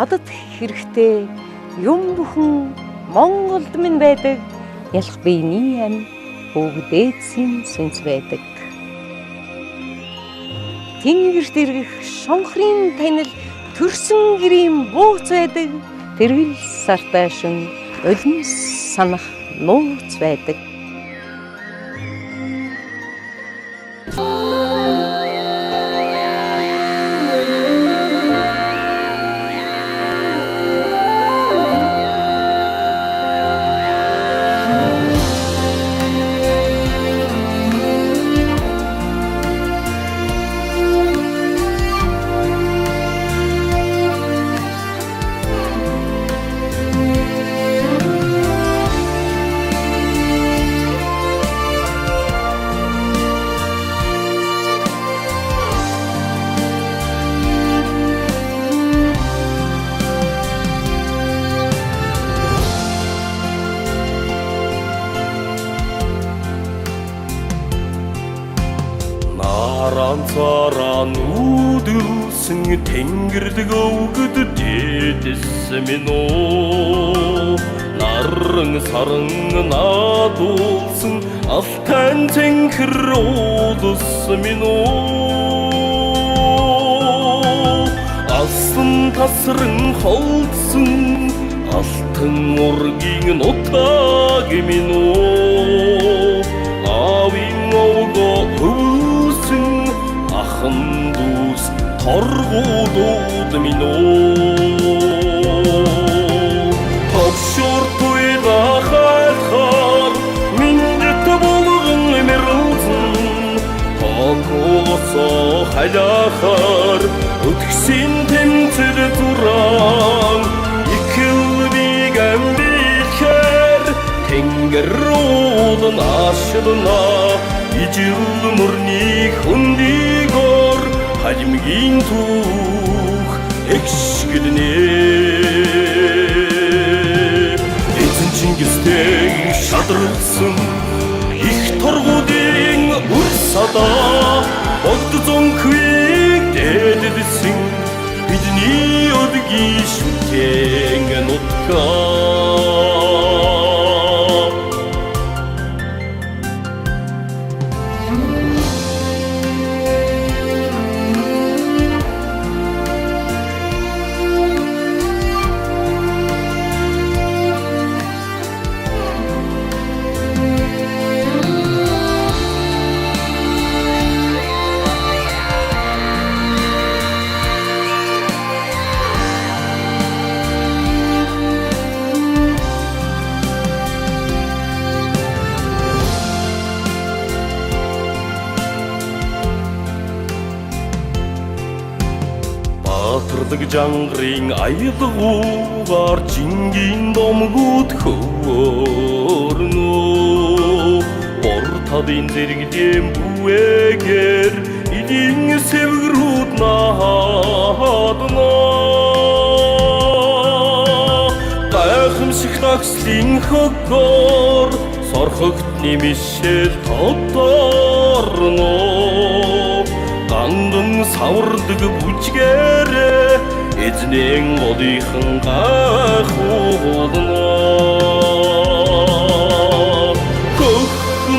надад хэрэгтэй юм бүхэн Монголд минь байдаг. Ялах биений ам бүгдээдсийн сүнс байдаг. Тэнгэрт иргэх шонхрын танил төрсөн гэрийн бууц байдаг. Тэргэл сартаашин улим санах нууц байдаг. Аранцаран үдүүлсэн тэнгэрдэг өвгөд дэдэс минь оо наран саран надуулсан алтай цэнхэр уулс минь оо асан тасран холдсон алтан ургийн нутаг минь оо авин овго ахын дүүс торгуудууд минь оо ховшор туйда хайлхаар миндэт болгон мэрэлзэн хогосоо халахаар өтгсөн тэмцэл зуран икэлбиг амбилхэр тэнгэр уулан ашдна ижил мөрний хүндигор хажимгийн түүх экшгднэ эзэн Чингистэй шадралсан их торгуудын үр садаа богд зонхвиг дэдэсэн бидний өдгийн шүтэн нутгаа Батырдаг жангарын аялгуугаар жингийн домгууд хөөрнө бор тадын зэрэгдэм бүэгээр эдийн сэвгрүүд наадна гайхамшиг такслын хөггөр сорхогт нэмишэл тодорно ганган савардаг бүжгээрээ эзнэн одийнхан гайхуулна хөх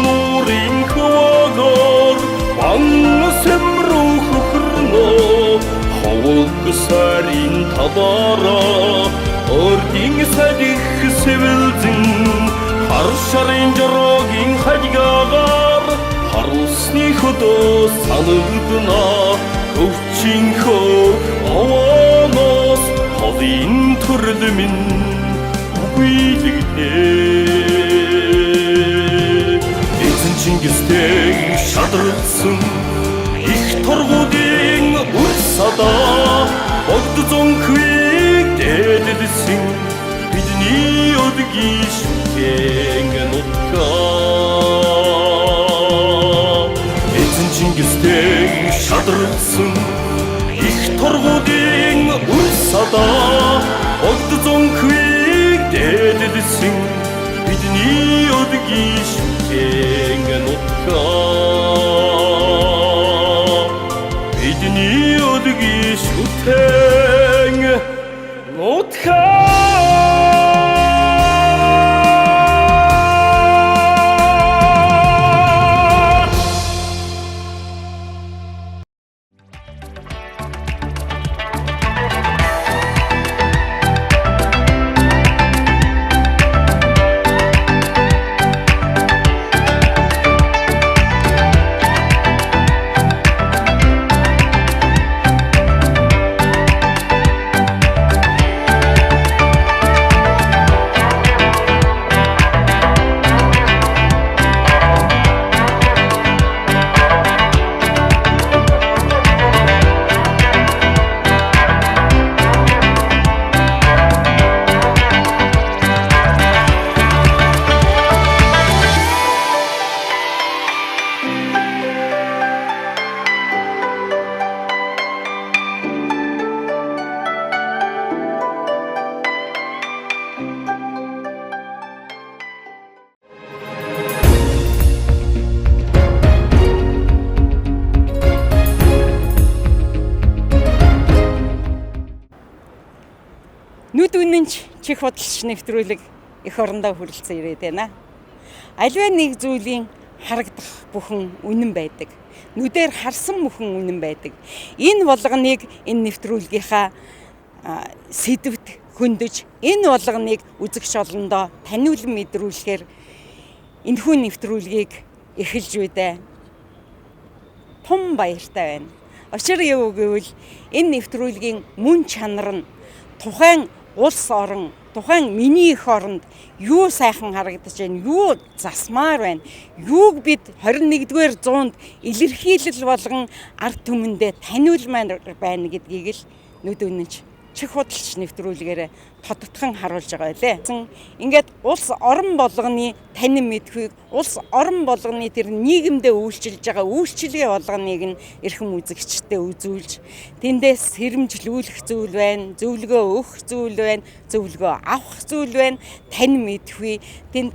нуурын хөвөгөр бан сэмрүү хөхрнө ховог сарын табаараа ордин садих сэвэлзэн хар шарын жорогийн хажгаагаар харусны хөдөө санагдна өвчин хөө овоноос холын төрөл минь үгүйлэгнэ эзэн Чингистэй шадралсан их торгуудын үр садаа богд зонхвиг дэдэсэн бидний өдгийн шүтэн нутгаа эзэн Чингистэй шадралсан их торгуудын үр садаа богд зонхвиг дэдэсэн бидний өдгийн шүтэн нутгаа бидний өдгийн шүтэн үнэнч чих худалдаж нэвтрүүлэг эх орондоо хүрэлцэн ирээд байна. Аливаа нэг зүйлийн харагдах бүхэн үнэн байдаг. Нүдээр харсан бүхэн үнэн байдаг. Энэ болгоныг энэ нэвтрүүлгийнхаа сэдвт хөндөж, энэ болгоныг үзэгч олондоо таниулан мэдрүүлэхээр энэхүү нэвтрүүлгийг эхэлж үедээ том баяртай байна. Учир юу гэвэл энэ нэвтрүүлгийн мөн чанар нь тухайн улс орон, тухайн миний эх оронд юу сайхан харагдаж байна, юу засмаар байна, юуг бид 21-р зуунд илэрхийлэл болгон ард түмэндээ таниулмаар байна гэдгийг л нүд үнэнч чих худалдаж нэвтрүүлгээр тодтогхон харуулж байгаа байлээ. Ингээд улс орон болгоны танин мэдхүйг, улс орон болгоны тэр нийгэмдээ үйлчилж байгаа үйлчлэгээ болгоныг нь эрхэм үзэгчдэд үзүүлж, тэндээс сэрэмжлүүлэх зүйл байна, зөвлөгөө өгөх зүйл байна, зөвлөгөө авах зүйл байна, танин мэдхүй, тэнд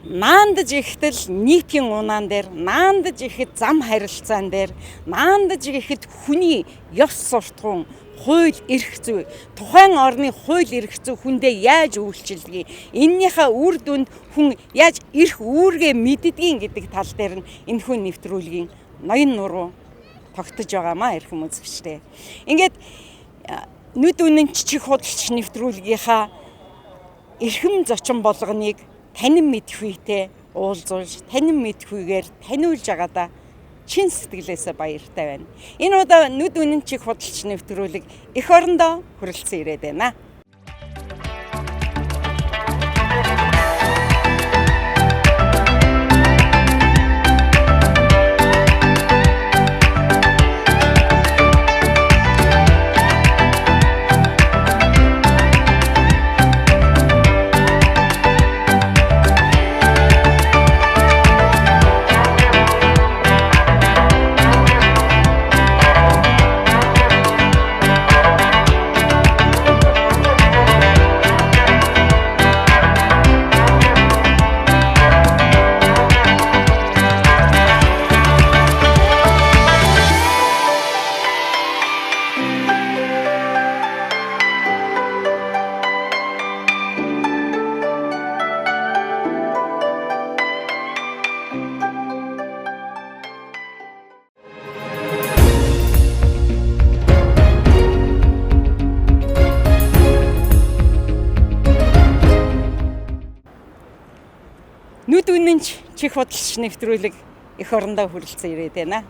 наандаж ихэтэл нийтийн унаан дээр, наандаж ихэд зам харилцаан дээр, наандаж ихэд хүний ёс суртахуун, хууль эрх зүй, тухайн орны хууль эрх зүй хүндээ яаж үйлчилдэг, эннийхээ үр дүнд хүн яаж эрх үүргээ мэддгийг гэдэг тал дээр нь энэхүү нэвтрүүлгийн ноён нуруу тогтож байгаамаа эрхэм үзэгчтэй. Ингээд нүд үнэнч чих худалдаж нэвтрүүлгийнхаа эрхэм зочин болгоныг танин мэдхүйтэй уулзуулж, танин мэдхүйгээр таниулж байгаадаа чин сэтгэлээсээ баяртай байна. Энэ удаа нүд үнэн чих худалдаж нэвтрүүлэг эх орондоо хүрэлцэн ирээд байна. Нүд үнэнч чих худалдаж нэвтрүүлэг эх орондоо хүрэлцэн ирээд байна.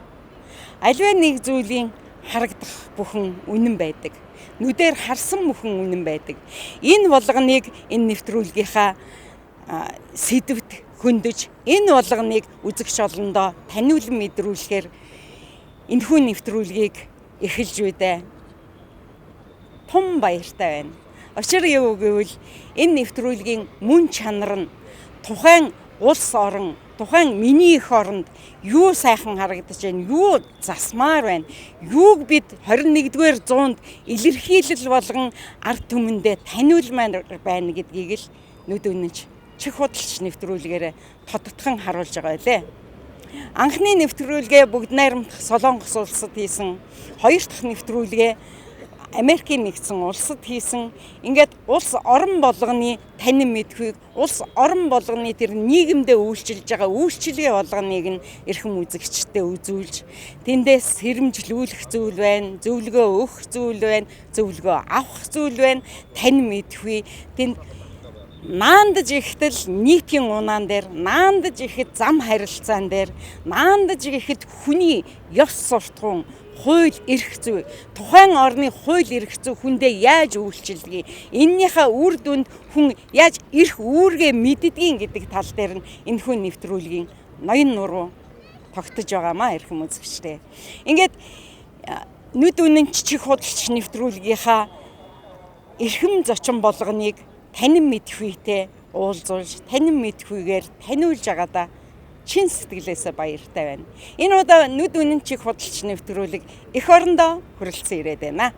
Аливаа нэг зүйлийн харагдах бүхэн үнэн байдаг. Нүдээр харсан бүхэн үнэн байдаг. Энэ болгоныг энэ нэвтрүүлгийнхаа сэдвт хөндөж, энэ болгоныг үзэгч олондоо таниулан мэдрүүлэхээр энэхүү нэвтрүүлгийг эхэлж үедээ том баяртай байна. Учир юу гэвэл энэ нэвтрүүлгийн мөн чанар нь тухайн улс орон, тухайн миний эх оронд юу сайхан харагдаж байна, юу засмаар байна, юуг бид 21-р зуунд илэрхийлэл болгон ард түмэндээ таниулмаар байна гэдгийг л нүд үнэнч чих худалдаж нэвтрүүлгээр тодтогхон харуулж байгаа байлээ. Анхны нэвтрүүлгээ бүгд найрамдах Солонгос улсад хийсэн, хоёр дахь нэвтрүүлгээ Америкийн нэгдсэн улсад хийсэн. Ингээд улс орон болгоны танин мэдхүйг, улс орон болгоны тэр нийгэмдээ үйлчилж байгаа үйлчлэгээ болгоныг нь эрхэм үзэгчдэд үзүүлж, тэндээс сэрэмжлүүлэх зүйл байна, зөвлөгөө өгөх зүйл байна, зөвлөгөө авах зүйл байна, танин мэдхүй, тэнд наандаж ихэтэл нийтийн унаан дээр, наандаж ихэд зам харилцаан дээр, наандаж ихэд хүний ёс суртахуун, хууль эрх зүй, тухайн орны хууль эрх зүй хүндээ яаж үйлчилдэг, эннийхээ үр дүнд хүн яаж эрх үүргээ мэддгийг гэдэг тал дээр нь энэхүү нэвтрүүлгийн ноён нуруу тогтож байгаамаа эрхэм үзэгчтэй. Ингээд нүд үнэнч чих худалдаж нэвтрүүлгийнхаа эрхэм зочин болгоныг танин мэдхүйтэй уулзуулж, танин мэдхүйгээр таниулж байгаадаа чин сэтгэлээсээ баяртай байна. Энэ удаа нүд үнэн чих худалдаж нэвтрүүлэг эх орондоо хүрэлцэн ирээд байна.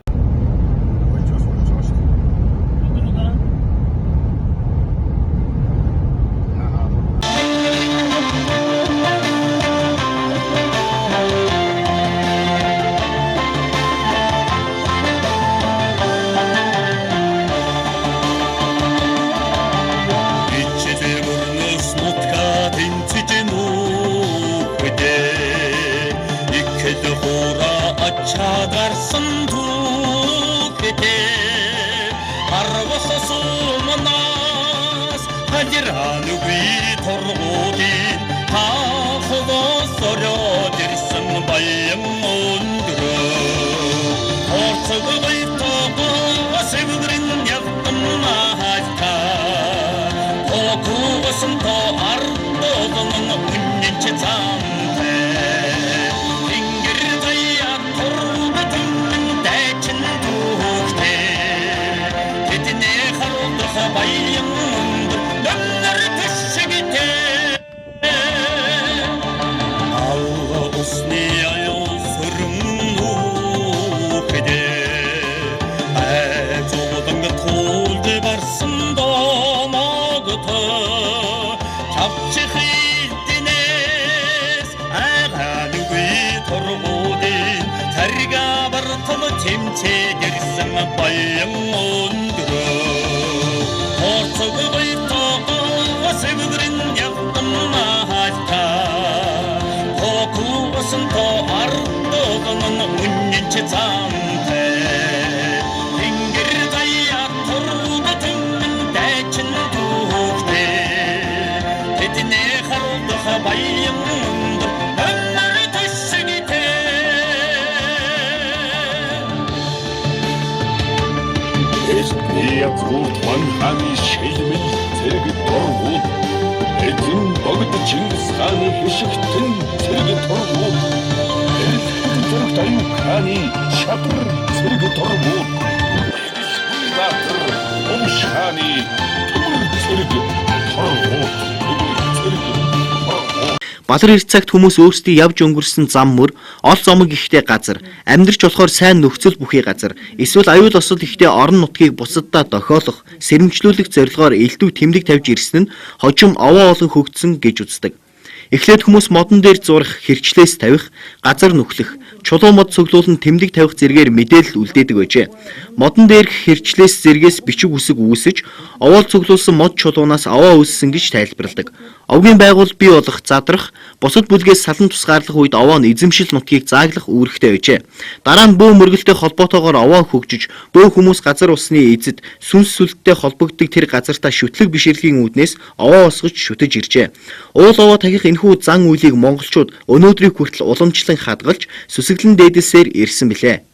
тэмцээгэрсэн баян өндрөө Орцогой тоогоо сэвгэрэн явтан хаалта Хокуусан то ардогон үнэнч замтай Тэнгэр заяа тургутэн дэчин түүхтэй Тэдний харуудах баян өндөр Өмөр төсгитэй Эсният манханы шилмэл зэрэг дургууд Эзэн богд Чингис хааны хишигтэн зэрэг дургууд Элхэн зэрэг Аюуканы шадар зэрэг дургууд Баатар Умшааны төмөр зэрэг дургууд Балар эрт цагт хүмүүс өөрсдөө явж өнгөрсөн зам мөр, ол зомог ихтэй газар, амьдрч болохоор сайн нөхцөл бүхий газар, эсвэл аюул осол ихтэй орон нутгийг бусаддаа дохиолох, сэрэмжлүүлэх зорилгоор элдв тэмдэг тавьж ирсэн нь хожим овоо олон хөгжсөн гэж үздэг. Эхлээд хүмүүс модон дээр зурах, хэрчлээс тавих, газар нүхлэх, чулуу мод цуглуулан тэмдэг тавих зэргээр мэдээлэл үлдээдэг байжээ. Модон дээр хэрчлээс зэргээс бичиг үсэг үүсэж, овоол цуглуулсан мод чулуунаас овоо үүссэн гэж тайлбарладаг. Овгийн байгуул бий болох задрах, бусад бүлгээс салан тусгаарлах үед овоо нь эзэмшил нутгийг зааглах үүрэгтэй байжээ. Дараа нь бөө мөргөлтэй холбоотойгоор овоо хөгжиж, бөө хүмүүс газар усны эзэд сүнс сүлдтэй холбогддог тэр газартаа шүтлэг бишрэлгийн үүднээс овоо усгож шүтэж иржээ. Уул овоо тахих энэхүү зан үйлийг монголчууд өнөөдрийг хүртэл уламжлан хадгалж, сүсэглэн дээдэлсээр ирсэн билээ.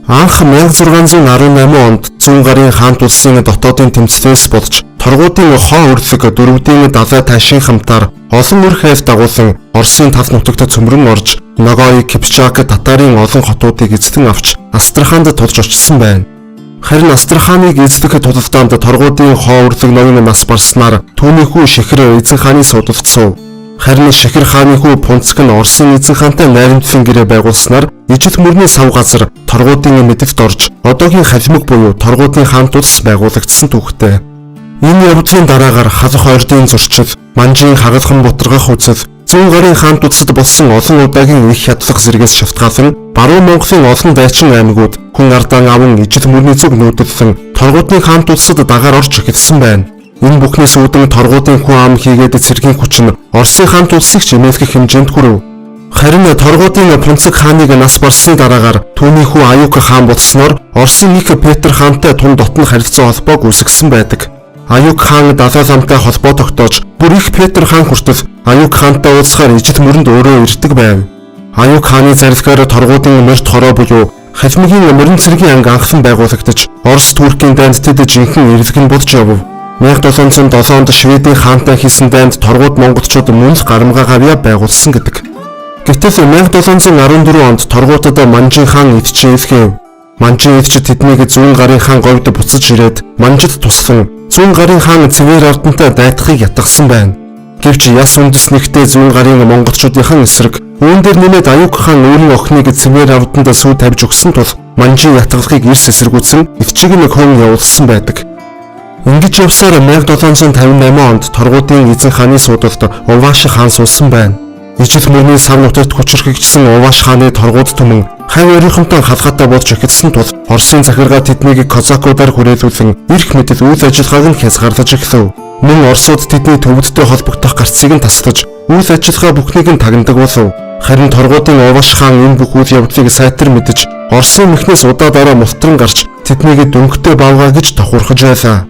Анх 1618 онд Зүүн гарын хаант улсын дотоодын тэмцлээс болж торгуудын хоо өрлөг дөрвдийн далай ташин хамтаар олон үр хайр дагуулan Оросын тав нутагт цөмрөн орж Ногой, Кипчак татарын олон хотуудыг эзлэн авч Астраханд тулж очсон байна. Харин Астраханыг эзлэх тулалдаанд торгуудын хоо өрлөг ноён нас барснаар түүний хүү Шихэр эзэн хааны судалд суув. Харин Шихэр хааны хүү Пунцэг нь Оросын эзэн хаантай найрамдлан гэрээ байгуулснаар ижил мөрний сав газар торгуудын мэдвэлд орж одоогийн халимаг буюу торгуудын хаант улс байгуулагдсан түүхтэй. Энэ явдлын дараагаар халах ордын зурчил, манжийн хагалхан бутаргах үзэл, Зүүн гарын хаант улсад болсон олон удаагийн их хядлах зэрэгээс шалтгаалan баруун Монголын олон дайчин аймагуд хүн ардаан аван ижил мөрний зүг нүүдэлсэн торгуудын хаант улсад дагаар орж эхэлсэн байна. Энэ бүхнээс үүдэн торгуудын хүн ам хийгээд цэргийн хүч нь Оросын хаант улсыг чимээлгэх хэмжээнд хүрэв. Харин торгуудын Пунцэг хааныг нас барсны дараагаар түүний хүү Аюук хаан болсноор Оросын нэг Петр хаантай тун дотн харилцаа холбоог үүсгэсэн байдаг. Аюук хаан далай ламтай холбоо тогтоож бүр их Петр хаан хүртэл Аюук хаантай уулзахаар ижил мөрөнд өөрөө ирдэг байв. Аюук хааны зарилгаар торгуудын морьт хороо буюу халимгийн морин цэргийн анги анхлан байгуулагдаж Орос Туркийн дайнд тэд жинхэнэ эрэлгэн будж явв. 1707 онд Шведийн хаантай хийсэн дайнд торгууд монголчууд мөн л гарамгаа гавья байгуулсан гэдэг. Гэтэл 1714 онд торгуудад Манжин хаан идчихэв. Манжин идчид тэднийг Зүүн гарын хаан говьд буцаж ирээд Манжид туслан Зүүн гарын хаан Цэвэр ардантай дайтахыг ятгсан байна. Гэвч яс үндэснэгтээ Зүүн гарын монголчуудынхан эсрэг үүн дээр нэмээд Аюук хаан өөрийн охиныг Цэвэр арданд сүү тавьж өгсөн тул Манжин ятгалахыг эрс эсэргүүцэн эвчиг нэг хүн явуулсан байдаг. Ингэж явсаар 1758 онд торгуудын эзэн хааны судалд Уваш хаан суусан байна. Ижил мөрний сав нутагт хүчрхэгдсэн Уваш хааны торгууд түмэн хавь орийнхонтой халгаатай болж эхэлсэн тул Оросын захиргаа тэднийг козакуудаар хүрээлүүлэн эрх мэдэл үйл ажиллагааг нь хязгаарлаж эхлэв. Мөн Оросууд тэдний төвөдтэй холбогдох гарцыг нь таслаж үйл ажиллагаа бүхнийг нь тагнадаг болов. Харин торгуудын Уваш хаан энэ бүх үйл явдлыг сайтар мэдэж Оросын мөхнөөс удаа дараа мултран гарч тэднийг дөнгөтэй бавгаа гэж тохуурхаж байлаа.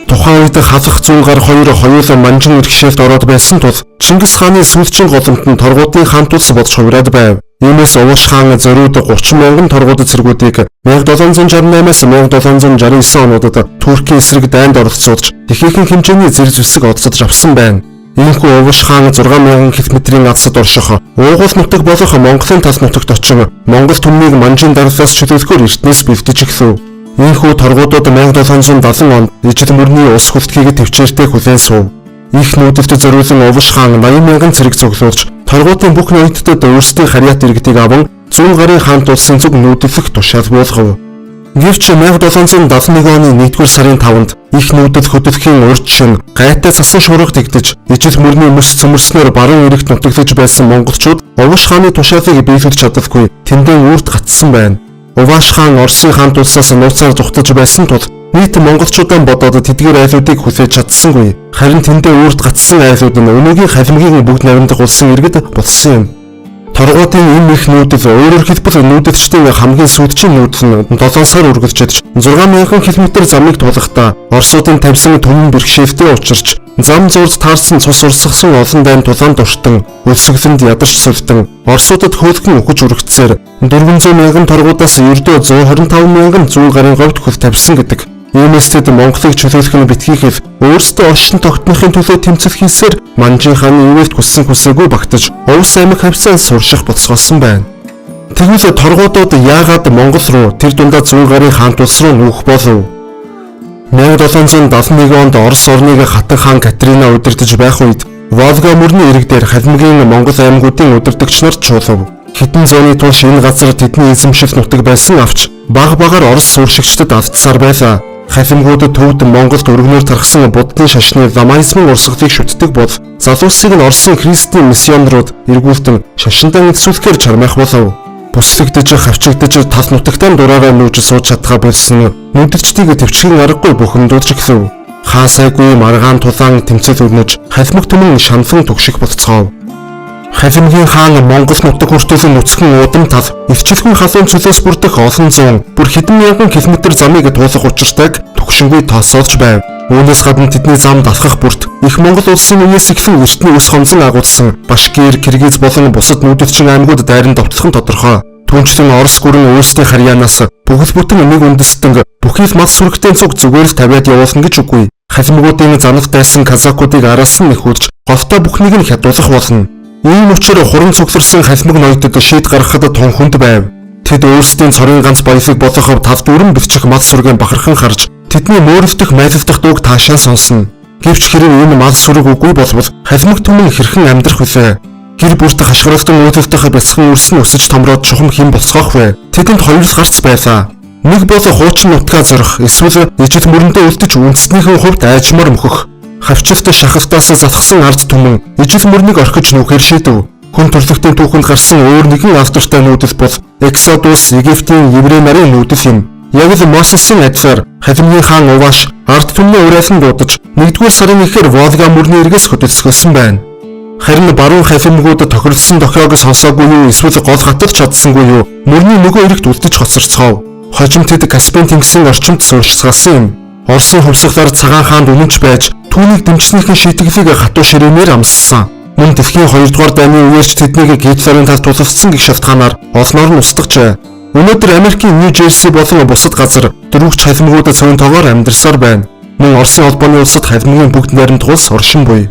Тухайн үед халах Зүүн гар хоёулаа Манжин иргэшээлд ороод байсан тул Чингис хааны сүүлчийн голомт нь торгуудын хаант улс болж хувираад байв. Иймээс Уваш хаан зориуд 30 мянган торгууд цэргүүдийг 1768-аас 1769 онуудад Туркийн эсрэг дайнд оролцуулж ихээхэн хэмжээний зэрэг зэвсэг одсодж авсан байна. Иймээс Уваш хаан 6000 км-ийн адсад орших уугуул нутаг болох Монголын тал нутагт очин Монгол түмнийг Манжин дарлаас чөлөөлөхөөр эртнээс бэлдэж эхлэв. Ийхүү торгуудад 1770 онд ижил мөрний ус хүртгийг төвчээртэй хүлээн суув. Их нүүдэлд зориулсан Уваш хаан 80,000 цэрэг цуглуулж торгуудын бүх ноёдтод өөрсдийн харьяат иргэдийг аван Зүүн гарын хаант улсын зүг нүүдэлх тушаал буулгав. Гэвч 1771 оны 1-р сарын 5-нд их нүүдэл хөдөлгөхийн урд шин гайтай цасан шуурга тэгдэж ижил мөрний мөс цөмөрснөөр баруун эрэгт нутаглаж байсан монголчууд Уваш хааны тушаалыг биелүүлж чадалгүй тэндээ үрд гацсан байна. Уваш хаан Оросын хаант улсаас нууцаар зүхтэж байсан тул нийт монголчуудаа бодоод тэдгээр айлуудыг хүлээж чадсангүй. Харин тэндээ үрд гацсан айлууд нь өнөөгийн халимгийн бүгд навиндах улсын иргэд болсон юм. Торгуудын энэ их нүүдэл өөрөөр хэлбэл нүүдэлчдийн хамгийн сүйдчийн нүүдэл нь 7 сар үргэлжлэж 6000 км замыг тулахдаа Оросуудын тавьсан төмөн бэрхшээлтэй учирч зам зурд таарсан цус урсгасан олон дайн тулаан дуртан өлсгөлөнд ядарч султан Оросуудад хөөлгөн өгч үргэцээр 400,000 торгуудаас ердөө 125,000 Зүүн гарын говьд хөл тавьсан гэдэг. Иймээс тэд Монголыг чөлөөлөх нь битгийхэл өөрсдөө оршин тогтнохын төлөө тэмцэл хийсээр Манжин хааны ивэлт хүссэн хүсээгүй багтаж Овс аймаг хавцаа сурших боцгоосон байна. Тэгвэл торгуудууд яагаад Монгол руу тэр дундаа Зүүн гарын хаант улс руу нүүх болов? 1771 онд Орос орныг хатан хаан Катерина удирдах байх үед Волга мөрний ирэг дээр халимгийн Монгол аймагуудын удирдагч нар чуулав. Хэдэн зууны турш энэ газар тэдний эзэмшил нутаг байсан авч баг багаар Орос сууршигчдад алдсаар байлаа. Халимгуудад төвд Монголд өргөнөөр тархсан буддын шашны ламаизмын урсгалыг шүтдэг бол залуусыг нь Оросын христийн миссионерууд эргүүлтэн шашиндан эсвэлхээр чармайх болов. Бүслэгдэж хавчигдаж тал нутагтаа дураараа нүүж сууж чадхаа болсон нүдэлчдийг төвчгийн аргагүй бухимдуулж эхлэв. Хаасайгүй маргаан тулаан тэмцэл өрнөж халимг түмэн шанфан түгших болцгоо. Халимгийн хаан Монгол нутаг хүртэл нүцгэн уудам тал эвчлэхэн халуун цөлөөс бүрдэх олон зуун бүр хэдэн мянган километр замыг туулах учиртайг түгшингүй тооцоолж байв. Үүнээс гадна тэдний замд алхах бүрт их Монгол улсын үеэс эхлэн эртний ус хонзон агуулсан Башкир, Киргиз болон бусад нүүдэлчин аймагуд дайран довтлох нь тодорхой. Түүнчлэн Орос гүрэн өөрсдийн харьяанаас бүхэл бүтэн нэг үндэстэн бүхий л мал сүрэгтэй цуг зүгээр л тавиад явуулна гэж үгүй. Халимгуудын занах дайсан казакуудыг араас нь нэхүүлж говтоо бүхнийг нь хядуулах болно. Ийм учраас хуран цугларсан халимг ноёдод шийд гаргахад тун хүнд байв. Тэд өөрсдийн цорын ганц баялаг болох тав дүүрэн бэлчих мал сүргээ бахархан харж тэдний мөөрөлдөх майлдах дууг таашаа сонсно. Гэвч хэрэг энэ мал сүрэг үгүй болбол халимг түмэн хэрхэн амьдрах вүлээ? Гэр бүрт хашгиралдан өөдөлтөх бяцхан үрс нь өсөж томроод чухам хэм босгох вэ? Тэдэнд хоёр л гарц байлаа. Нэг бол хуучин нутгаа зорих, эсвэл ижил мөрөндөө үлдэж үндэснийхэн хувьд айжмаар мөхөх. Хавчилт шахалтаас затгсан ард түмэн ижил мөрнийг орхиж нүүхээр шийдэв. Хүн төрлөختийн түүхэнд гарсан өөр нэгэн автортай нүүдэл бол Exodus Египтийн еврей нарын нүүдэл юм. Яг л Мосесын адилаар халимгийн хаан Уваш ард түмний урайлан дуудаж 1-р сарын 1-ээр Волга мөрний эргээс хөдөлсгөлсөн байна. Харин баруун халимгууд тохиролцсон дохиог сонсоогүй юу, эсвэл гол хатад чадсангүй юу, мөрний нөгөө эрэгт үлдэж хоцорцгов. Хожим тэд Каспийн тэнгисийн орчимд сууршсгасан юм. Оросын хувьсгалаар цагаан хаанд үнэнч байж түүнийг дэмжснийхэн шийтгэлийг хатуу ширээнээр амссан. Мөн дэлхийн 2 дугаар дайны үеэрч тэднийг Гитлерийн талд тулгцсан гэх шалтгаанаар олноор нь устгажээ. Өнөөдөр Америкийн Нью Жерси болон бусад газар дөрвөгч халимгууд цөөн тоогоор амьдарсаар байна. Мөн Оросын холбооны улсад халимгийн бүгд найрамд тулс оршин буй.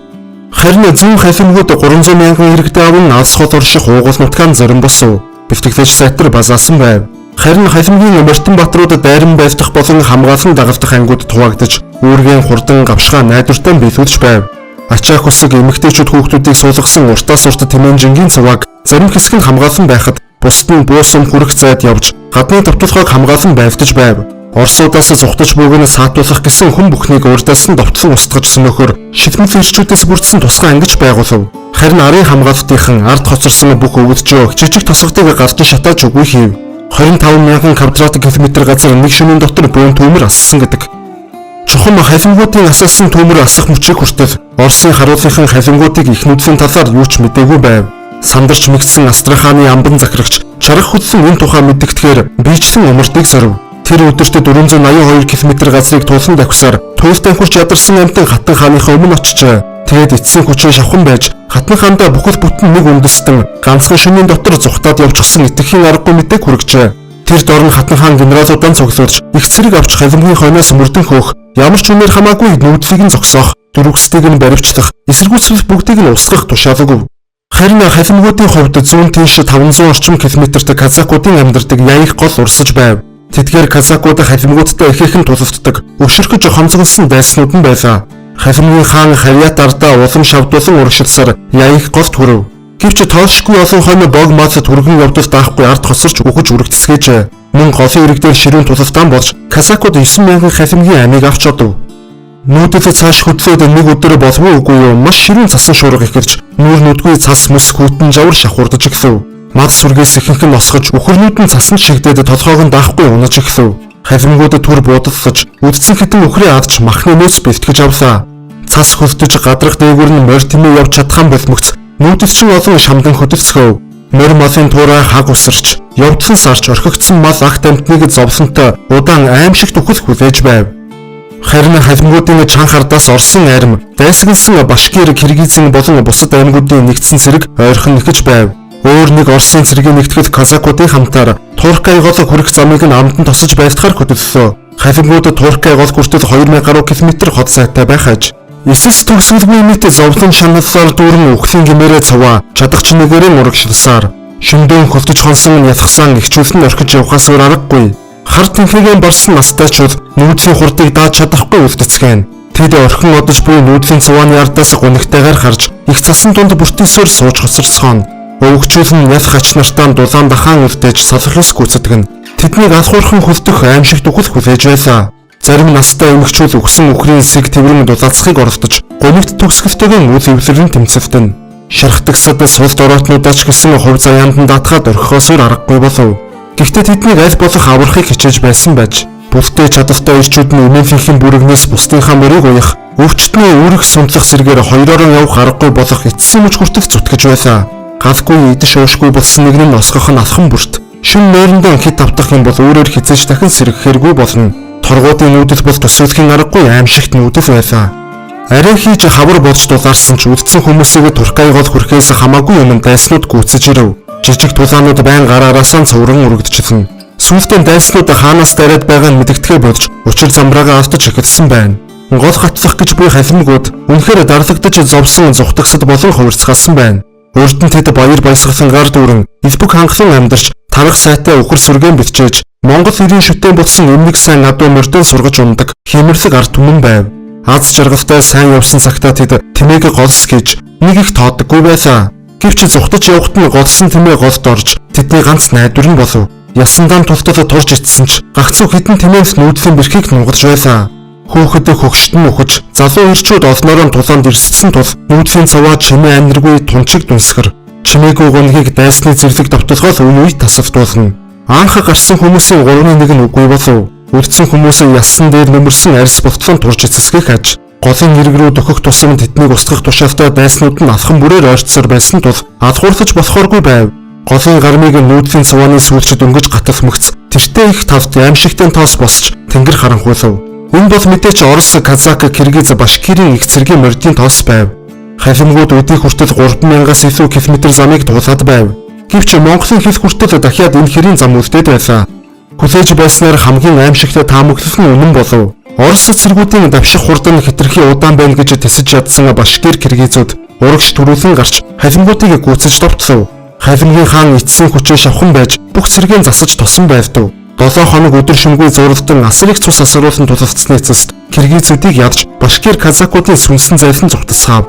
Харин зүүн халимгууд 300 мянган иргэдэд аван алс хол орших уугуул нутгаан зарим босов. Бэлтгэлж сайтар базаасан байв. Харин халимгийн Мартин Батрууд дайран байлдах болон хамгаалан дагалдах ангууд туваагдаж үүргийн хурдан гавшгаа найдвартай биелүүлж байв. Ачаах усаг эмэгтэйчүүд хүүхдүүдийг суулгасан уртаас урт тэмээнжингийн цавааг зарим хэсэг нь хамгаалан байхад бусд нь буусам хүрэх зайд явж гадны давталгааг хамгаалан байлдаж байв. Оросуудаас зүхтаж буугнаас саатуулах гэсэн хүн бүхнийг урдаас нь довтлон устгаж сөнөхөр шилмэл ирчүүдээс бүрдсэн тусгай ангиж байгуулв. Харин арын хамгаалтынхан ард хоцорсон бүх өвдөжөө жижиг тосготыг гарч шатааж үгүй хийв. 25 мянган квадрат километр газар нэг шөнийн дотор бөөн төмөр ассан гэдэг. Чухам халимгуудын асаасан төмөр асах мөчийг хүртэл Оросын харуулгын халимгуудыг их нүдлийн талаар юу ч мэдээгүй байв. Сандарч мэгдсэн Астраханы амбан захирагч чарах хөдлөн энэ тухай мэддэгээр биечлэн умартыг сорив. Тэр өдөртөө 482 км газрыг туулан давхсаар туйлтай хурч ядарсан амтан Хатан хааныхаа өмнө очижээ. Тэгээд эцсийн хүчин шавхан байж Хатан хаандаа бүхэл бүтэн нэг үндэстэн ганцхан шөнийн дотор зүхтаад явчихсан итгэхийн аргагүй мэдээг хүргэжээ. Тэр дорн Хатан хаан генералуудаа цуглуулж их зэрэг авч халимгийн хойноос мөрдөн хөөх, ямар ч үнээр хамаагүй нүүдлийг нь зогсоох, дөрвөсдгийг нь баривчлах, эсэргүүцэл бүгдийг нь устгах тушаалаг. Харин халимгуудын хувьд зүүн тийш 500 орчим километрт казакуудын амьдардаг Яих гол урсаж байв. Тэдгээр казакууд халимгуудтай ихээхэн тулалддаг, өшөрхөж хонцгонсон дайснууд нь байлаа. Халимгийн хаан Харьяат ардаа улам шавдуулан урагшилсаар Яих голд хүрэв. Гэвч тоошгүй олон хойно бог мал түргэн явдал даахгүй ард хосорч үхэж үргэлжсгэжээ. Мөн голын иргэдээр ширүүн тулалдаан болж казакууд 9 мянган халимгийн амийг авч одов. Нүүдэл цааш хөдлөөд нэг өдөр болов үгүй юу маш ширүүн цасан шуурга ихэрч нүүр нүдгүй цас мэс хүйтэн жавар шахуурдаж эхлэв. Мал сүргээс ихэнх нь осгож өхөрнүүд нь цасан шигдээд толгоог нь даахгүй унаж эхлэв. Халимгуудад түр буудаллаж үдцэн хитэн өхрөө адж махны нөөц бэлтгэж авлаа. Цас хөлдөж гадрах дээгүүр нь морь тэмээ явж чадхан болмогц нүүдэлчин олон шамдан хөдөлцгөв. Морь малын туурай хаг усарч явдлан сарч орхигдсон мал агт амтныг зовлонтой удаан аимшигт үхэл хүлээж байв. Харин халимгуудын чанх ардаас Оросын арим дайсагнсан Башкир, Киргизэн болон бусад аймагуудын нэгдсэн цэрэг ойрхон нэгэж байв. Өөр нэг Оросын цэргийн нэгтгэл казакуудын хамтаар Туркай гол хүрэх замыг нь амтан тосож байлтахаар хөдөллөө. Халимгууд Туркай гол хүртэл 2000 гаруй километр хот сайтай байх аж. Эсэс төгсгөлгүй мэт зовлон шаналлаар дүүрэн үхлийн гимээрээ цаваа чадахч нэгээрээ урагшилсаар шөндөөн хөлдөж хонсон ялхсан ихчүүлэн орхиж явхаас өөр аргагүй. Хар тэнхээгийн барсан настайчууд нүүдлийн хурдыг дааж чадахгүй үлдэцгэн. Тэд орхин одож буй нүүдлийн цавааны ардаас гунигтайгаар харж их цасан дунд бүртээсээр сууж хоцорцгоон. Өвгчүүлэн ялх ач нартаа дулаан дахаан үлдээж салхилус гүйцэтгэн. Тэднийг алхуурхан хөлдөх аимшигт үхэл хүлээж байлаа. Зарим настай эмэгчүүд өгсөн үхрийн сэг тэврэн дулаалцахыг оролдож гомигт төгсгөлтөгийн үйл эвлэрийн тэмцэлтэн. Шархтагсад суулт ороотнуудаач гэсэн хувь заяанд нь даатгаад орхихоос өөр аргагүй болов. Гэхдээ тэднийг аль болох аврахыг хичээж байсан байж бүлтэй чадaltaй ирчүүд нь үнэнфинхэн бүрэгнээс бусдынхаа мөрийг уях, өвчтний үүрэх сүнслэх зэргээр хоёроор нь явах аргагүй болох эцсийн мөч хүртэл зүтгэж байлаа. Галгүй идэж уушгүй болсон нэг нь осгох нь алхан бүрт. Шин нойрондоо хит автах юм бол өөрөөр хизээж дахин сэргэхэргүй болно. Торгуудын нүүдэл бол төсөөлхийн аргагүй аимшигт нүүдэл байлаа. Арай хийж хавар болж дулаарсан ч үлдсэн хүмүүсийг Туркай гол хүрхээс хамаагүй өмнө дайснууд гүйцэж ирэв. Жижиг тулаанууд байн гараараасаа цувран үргэлжлэн. Сүүлдээ дайснууд хаанаас дараад байгаа нь мэдэгдэхээ болж учир замбраагаа автаж эхэлсэн байна. Гол гацлах гэж буй халимгууд үнэхээр дарлагдаж зовсон зүхтагсад болон хувирцгаасан байна. Урд нь тэд баяр баясгалан гар дүүрэн элбэг хангалан амьдарч тарах сайтай өхөр сүргэн бичээж Монгол ирийн шүтэн болсон өмнөг сайн адуу мөрдөн сургаж ундаг хэмэрлэг ард түмэн байв. Аз жаргалтай сайн явсан цагтаа тэд тэмээг голс гэж нэг их тоодоггүй байлаа. Гэвч зүхтаж явахт нь голсон тэмээ голд орж тэдний ганц найдвар нь болов. Ясандаан тултад турж ицсэн ч гагцуу хідэн тэмээс нүүдлийн бэрхийг нугаж байлаа. Хөөхөд хөгштөн нөхөж залуу ирчүүд олноороо тулаанд ирссэн тул нүүдлийн цаваа чимээ амнэргүй тунчиг дүнсгэр чимээгүй гунгийг дайсны зэрлэг давталгаал үе үе тасавдуулна. Анх гарсан хүмүүсийн 3-1 нь үгүй болов. Үлдсэн хүмүүсийн ялсан дээр нөмөрсөн арьс болтлон турж эцэсгэх аж голын нэрг рүү дөхөх тусам тэднийг устгах тушаалтай дайснууд нь алхан бүрээр ойртсоор байсан тул алхуурлаж болохооргүй байв. Голын гармыг нүүдлийн цавааны сүүлчид өнгөж гаталмагц тэртээ их тавт аимшигтэн тоос босч тэнгэр харанхуулав. Энэ бол мэдээч Орос, Казак, Киргиз, Башкирийн их цэргийн мордын тоос байв. Халимгууд өдийг хүртэл 3000-аас илүү км замыг туулаад байв. Гэвч Монголын хэл хүртэл дахиад энэ хэрийн зам үлдээд байлаа. Хүлээж байснаар хамгийн аимшигтай таамаглал нь үнэн болов. Орос цэргүүдийн давших хурдан хэтэрхий удаан байна гэж тэсэж ядсан Башкир Киргизүүд урагш төрүүлэн гарч халимгуудыг гүйцэж довтлов. Халимгийн хаан эцсийн хүчээ шавхан байж бүх цэргийн засаж тосон байвдав. 7 хоног өдөр шөнөгүй зуралдан асар их цус асруулан тулалцсны эцэст Киргизүүдийг ядж Башкир Казакуудын сүнсэн зайлан зугтасгав.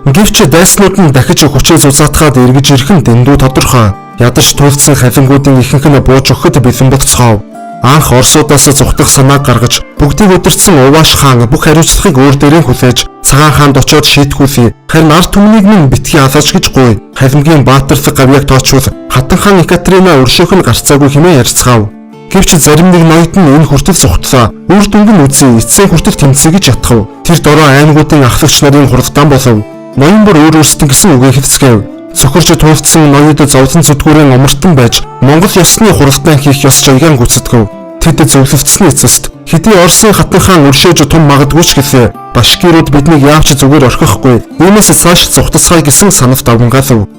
Гэвч дайснууд нь дахиж хүчээ зузаатгаад эргэж ирэх нь дэндүү тодорхой. Ядаж туйлдсан халимгуудын ихэнх нь бууж өгөхөд бэлэн болцгоо. Анх Оросуудаас зүхтах санааг гаргаж бүгдийг өдөрцөн Уваш хаан бүх хариуцлагыг өөр дээрээ хүлээж цагаан хаанд очиод шийтгүүлье. Харин ард түмнийг минь битгий алааж гэж гуй. Халимгийн баатарлаг гавьяг тоочвол хатан хаан Екатерина өршөөх нь гарцаагүй хэмээн ярьцгаав. Гэвч зарим нэг ноёд нь энэ хүртэл зүхтлаа. Үр дүнгийн үзээ эцсийн хүртэл тэмцэе гэж ятгав. Тэр дорой аймагуудын ахлагч нарын хуралдаан болов. Ноён бүр өөр өөрсдөн гэсэн үгээ хэлцгээв. Цөхөрч туйлдсан ноёд зовлон зүтгүүрэн омортон байж Монгол ёсны хуралдаан хийх ёс жаягаан гүйцэтгэв. Тэд зөвлөвцсөний эцэст хэдий Оросын хатан хаан өршөөж тун магадгүй ч гэлээ Башкирууд биднийг яавч зүгээр орхихгүй. Иймээс цааш зүхтасгай гэсэн саналд давмгаалав.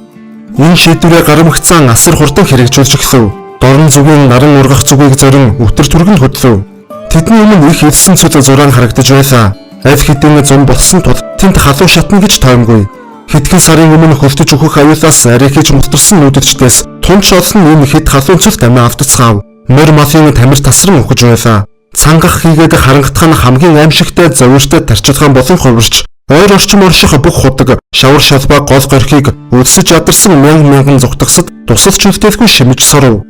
Энэ шийдвэрээ гарамгцаан асар хурдан хэрэгжүүлж эхлэв. Дорн зүгийн наран ургах зүгийг зорин өтөр түргэн хөдлөв. Тэдний өмнө их эвсэн цул зураг харагдаж байлаа. Аль хэдийн зам болсон тул тэнд халуун шатна гэж тоймгүй. Хэдхэн сарын өмнө хөлтөж өгөх аюулаас арай хийж мултарсан нүдэчдээс тунч олон ийм хэд халуун цул тамиа автцгаав. Мөр малын тамир тасран ухаж байлаа. Цангах хийгээд харангатах нь хамгийн аимшигтай завиртай тарчилгаан болон хувирч ойр орчим орших бүх худаг шавар шалбаа гол горхийг үлсэж ядарсан мянган зүхтагсад тусалж үлдээхгүй шимж соров.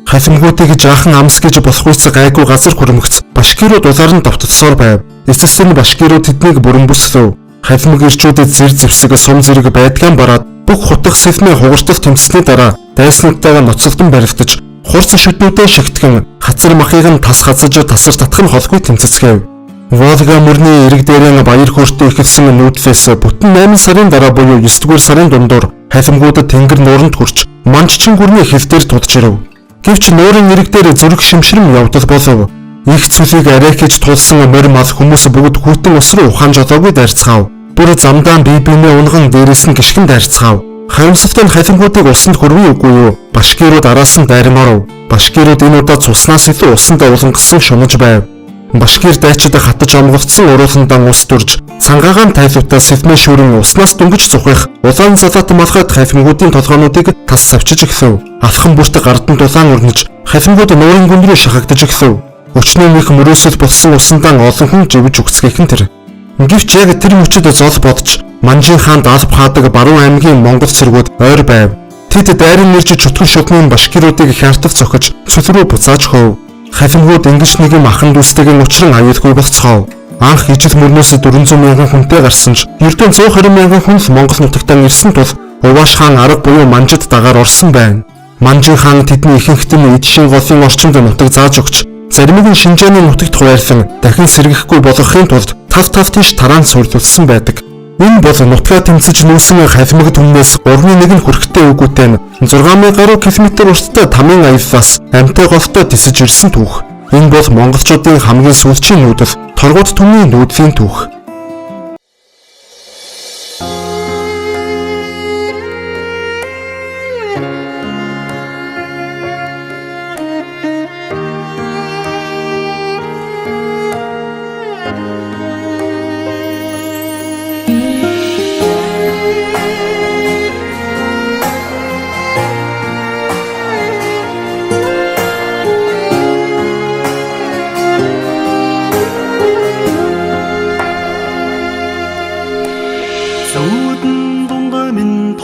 Халимгуудыг жаахан амс гэж болох үс гайгүй газар хүрмэгц Башкирууд улаар нь давталсаар байв. Эцэст нь Башкирууд тэднийг бүрэн бүслэв. Халимг ирчүүдэд зэр зэвсэг сум зэрэг байдгаан бараад бүх хутаг сэлмээ хугартал тэмцсэний дараа дайснуудтайгаа ноцолдон барилдаж хурц шүднүүдээ шигтгэн хацар махыг нь тас хазаж тасар татах нь холгүй тэмцэцгээв. Волга мөрний эрэг дээрээ баяр хөөртэй ихэлсэн нүүдлээс бүтэн 8 сарын дараа буюу 9-р сарын дундуур халимгуудад тэнгэр нууранд хүрч манччин гүрний хэлтээр тулж ирэв. Гэвч нуурын эрэг дээр зүрх шимшрэм явдал болов. Их цүлийг арай хийж тулсан морь мал хүмүүс бүгд хүйтэн ус руу ухаан жолоогүй дайрцгаав. Бүр замдаан бие биенээ унган дээрээс нь гიშгэн дайрцгаав. Харамсалтай нь халимгуудыг усанд хүрвээ үгүй юу? Башкирууд араас нь дайрмаар. Башкирууд энэ удаа цуснаас илүү усанд улангасан шунаж байв. Башкир дайчид хатаж омголцсон урууландан ус дурж цангаагаан тайлбартаа сэлмээ шүүрэн уснаас дүнгиж цухих улаан залаат малгайд халимгуудын толгоонуудыг тас савчиж эхлэв. Алхан бүрт гардан дулаан өрнөж халимгууд нуурын гүн рүү шахагдаж эхлэв. Өчнөө их мөрөөсөл болсон усндан олон хүн живж үгцгэх нь тэр. Гэвч яг тэр мөчөд зол бодж Манжин хаанд алб хаадаг баруун аймгийн Монгол цэргүүд ойр байв. Тэд дайран нэрж чөтгөн шудмын Башкируудыг хяартав цохиж цөл рүү буцааж хов. Халимгууд ингэж нэг юм ахан дүүстэйг учран аюулгүй болцгоо. Анх ижил мөрнөөс 400 мянган хүнтэй гарсан ч ердөө 120 мянган хүн Монгол нутагтаа ирсэн тул Уваш хаан арга буюу Манжид дагаар орсон байна. Манжин хаан тэдний ихэнхт нь эдшин голын орчинд нутаг зааж өгч заримыг нь Шинжааны нутагт хуваарлан дахин сэргэхгүй болгохын тулд тав тийш тараан суйрлуулсан байдаг. Энэ бол нутгаа тэмцэж нүүсэн халимаг түмнээс 3-1 нь хүрэхтэй үгүйтэй нь 6000 гаруй км урттай тамийн аюулаас амтай голтой тисэж ирсэн түүх. Энэ бол монголчуудын хамгийн сүүлчийн нүүдэл торгууд түмний нүүдлийн түүх.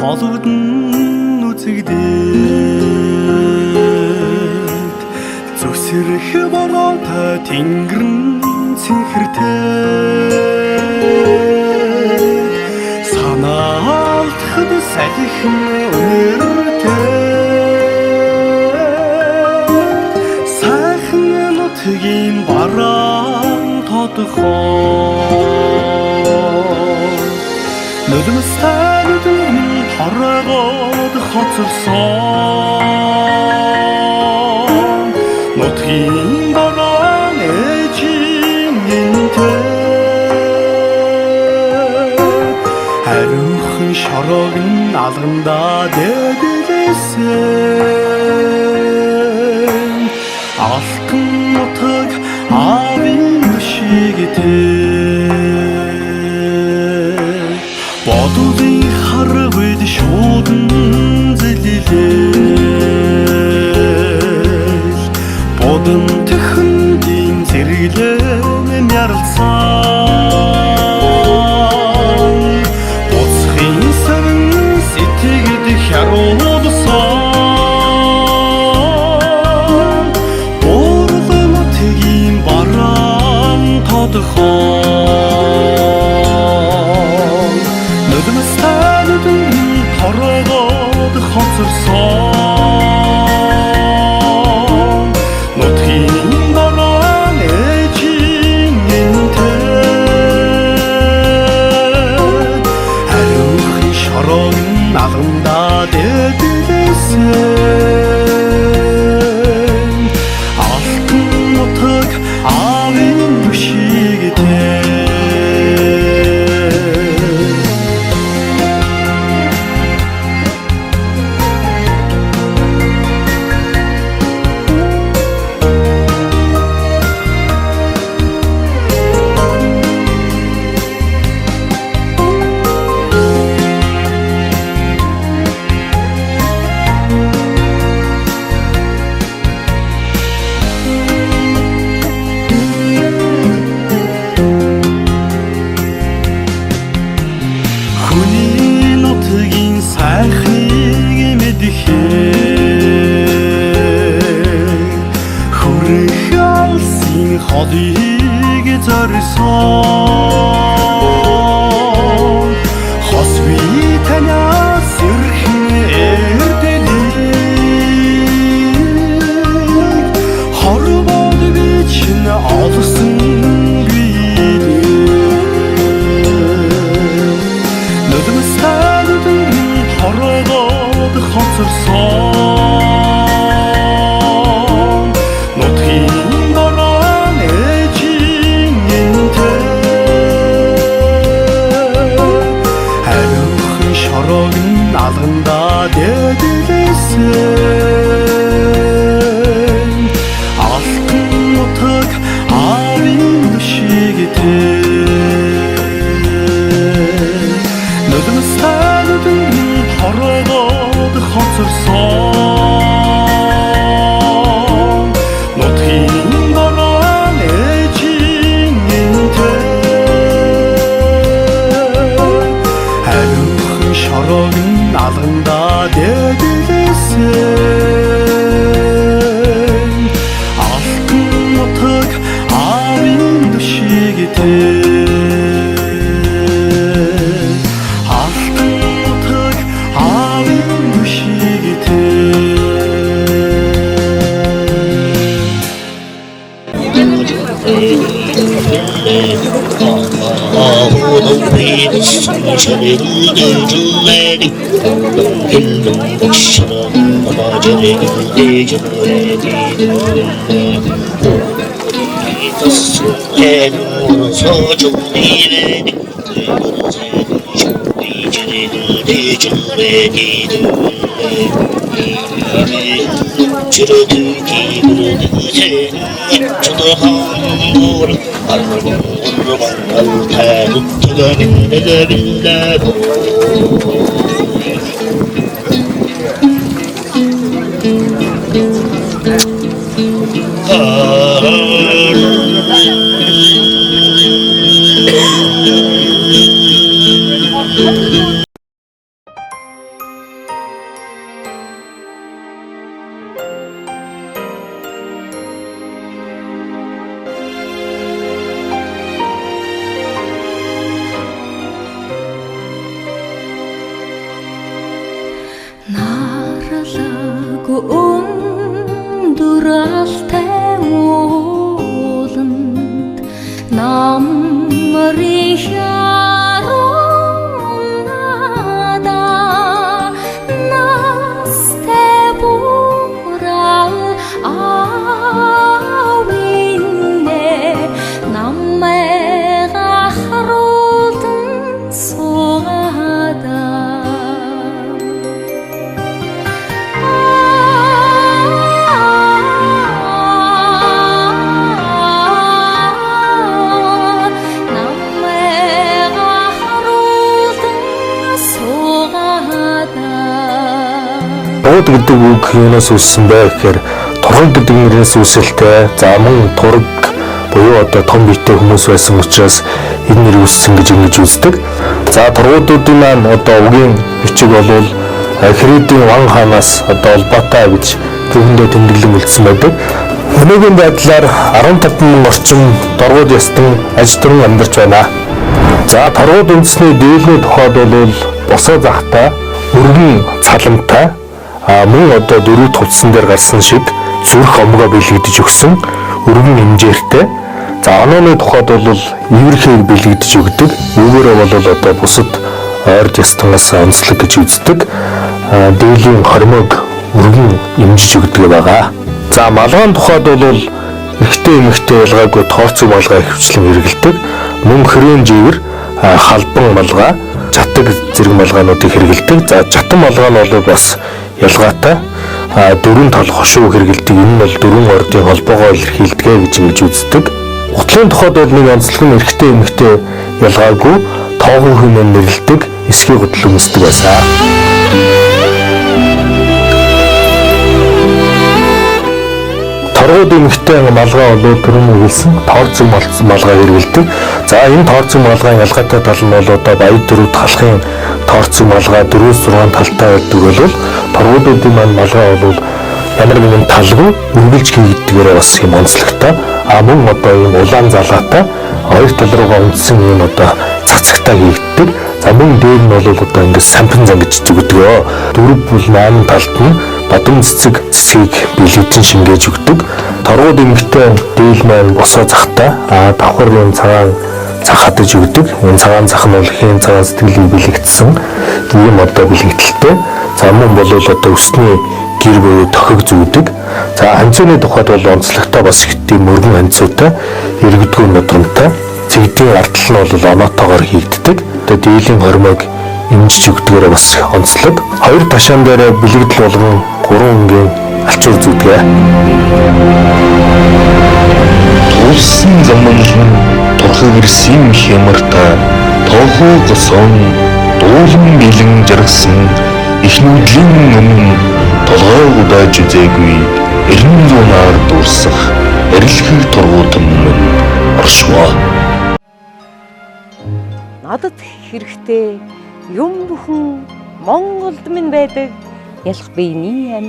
холгодон үзэгдээд зүсрэх бороотой тэнгэр нь цэнхэртэй санаалтахд салхин өнөртэй сайхан нутгийн бараан тодхоо нулимстай нүдэн хорогоод хоцорсон нутгийн бараан ээжийн нэнтэй хариухан шорог нь алгандаа дэдэлсэн алтан нутаг аавын бишигтэй бодолын харгуйд шуудан зэлилээл бодон тэхэндийн зэрэглэн яралсан буцхын сарн сэтгэд хяруулсан буурал нутгийн бараан тодхоо нулимстай нүдэн хорогоод хоцорсон нутгийн бараан ээжийн нэнтэй хариухан шорог нь алгандаа дэдэлсэн алтан нутаг аавын бишигтэй хүний нутгийн сайхныг мэдхээр хүрэх алсын холыг зорьсон хос би танаас сэрхэн эрдэлийг хорвоод би чинь олсон хорогоод хоцорсон нутгийн бараан ээжийн нэнтэй хариухан шорог нь алгандаа дэдэлсэн алтан нутаг аавын бишигтэй нулимстай нүдэн хорогоод хоцорсон нутгийн бараан ээжийн нэнтэй хариухан шорог нь алгандаа дэдэлсэн алтан нутаг аавын бишигтэй алтай ууланд намрын шарунада настай бурал авинне намайга харуулдан суугада Тургууд гэдэг үг юунаас үүссэн бэ гэхээр турган гэдэг нэрээс үүсэлтэй за мөн тург буюу одоо том биетэй хүмүүс байсан учраас энэ нэр үүссэн гэж ингэж үздэг. За тургуудуудын маань одоо угийн бичиг болвол Хэрүүдийн Ван хаанаас одоо улбаатай гэж түүхэндээ тэмдэглэн үлдсэн байдаг. Өнөөгийн байдлаар 15,000 орчим тургууд ястан аж төрөн амьдарч байна. За тургууд үндэсний дээлний тухайд бол босоо захтай, өргөн цаламтай мөн одоо дөрөв тулцсан дээр гарсан шиг зүрх омгоо бэлэгдэж өгсөн өргөн хэмжээртэй. За онооны тухайд бол ивэрхийг бэлэгдэж өгдөг. Үүгээрээ бол одоо бусад ойр ястангаас онцлог гэж үздэг. Дээлийн хормог өргөн имжиж өгдөг байгаа. За малгайн тухайд бол эрэгтэй эмэгтэй ялгаагүй тооцоо малгай хөвчлэн хэрэгэлдэг. Мөн хөрөн живэр, халбан малгай, жатаг зэрэг малгаануудыг хэрэгэлдэг. За чатан малгай нь бол бас ялгаатай дөрвөн тал хошуу хэрэгэлдэг. Энэ нь бол дөрвөн ордын холбоогоо илэрхийлдэг гэж ингэж үздэг. Утлын тухайд бол нэг онцлог нь эрэгтэй эмэгтэй ялгаагүй тоогоо хэмээн нэрлэдэг эсхий гудал өмсдөг байсан. Тургууд эмэгтэй малгай бол түрүүний хэлсэн тоорцог малгай хэрэгэлдэг. За энэ тоорцог малгайн ялгаатай тал нь бол одоо баяр дөрөв талхын тоорцог малгай 4-6 талтай байдаг бол тургуудын маань малгай бол ямар нэгэн талгүй үргэлж хийгддгээрээ бас юм онцлогтой. Мөн одоо ийм улаан залаатай хоёр тал руугаа үндсэн юм одоо цацагтай хийгддэг. За мөн дээр нь бол одоо ингэ сампин зан гэж зүгдгөө. Дөрөв бүл 8 талд нь бадам цэцэг цэцгийг бэлэгдэн шингээж өгдөг. Тургууд эмэгтэй дээл маань босоо захтай давхар юм цагаан цах хадаж өгдөг. Энэ цагаан цах нь бол хийн цагаан сэтгэлийг бэлэгдсэн ийм одоо бэлэгдэлтэй. За мөн бол одоо өсний гэр буюу тохиг зүүдэг. За ханцууны тухайд бол онцлогтой бас их тийм мөргөн ханцуутай, эргэдгүү нодронтой. Цэгдийн ардтал нь бол оноотойгоор хийгддэг. Одоо дээлийн хормог имжиж өгдгээрээ бас онцлог. Хоёр ташаан дээр бэлэгдэл болгон 3 өнгийн алчуур зүүдэг. Улсын замналан турхаг ирсэн хямарта тоохоо госон дуулан бэлэн жаргасан ихнүүдлийн өмнө толгой удааж үзээгүй 90-аар дуусах арилхэг тургуудын мөн оршвоо. Надад хэрэгтэй юм бүхэн Монголд минь байдаг. Ялах биений ам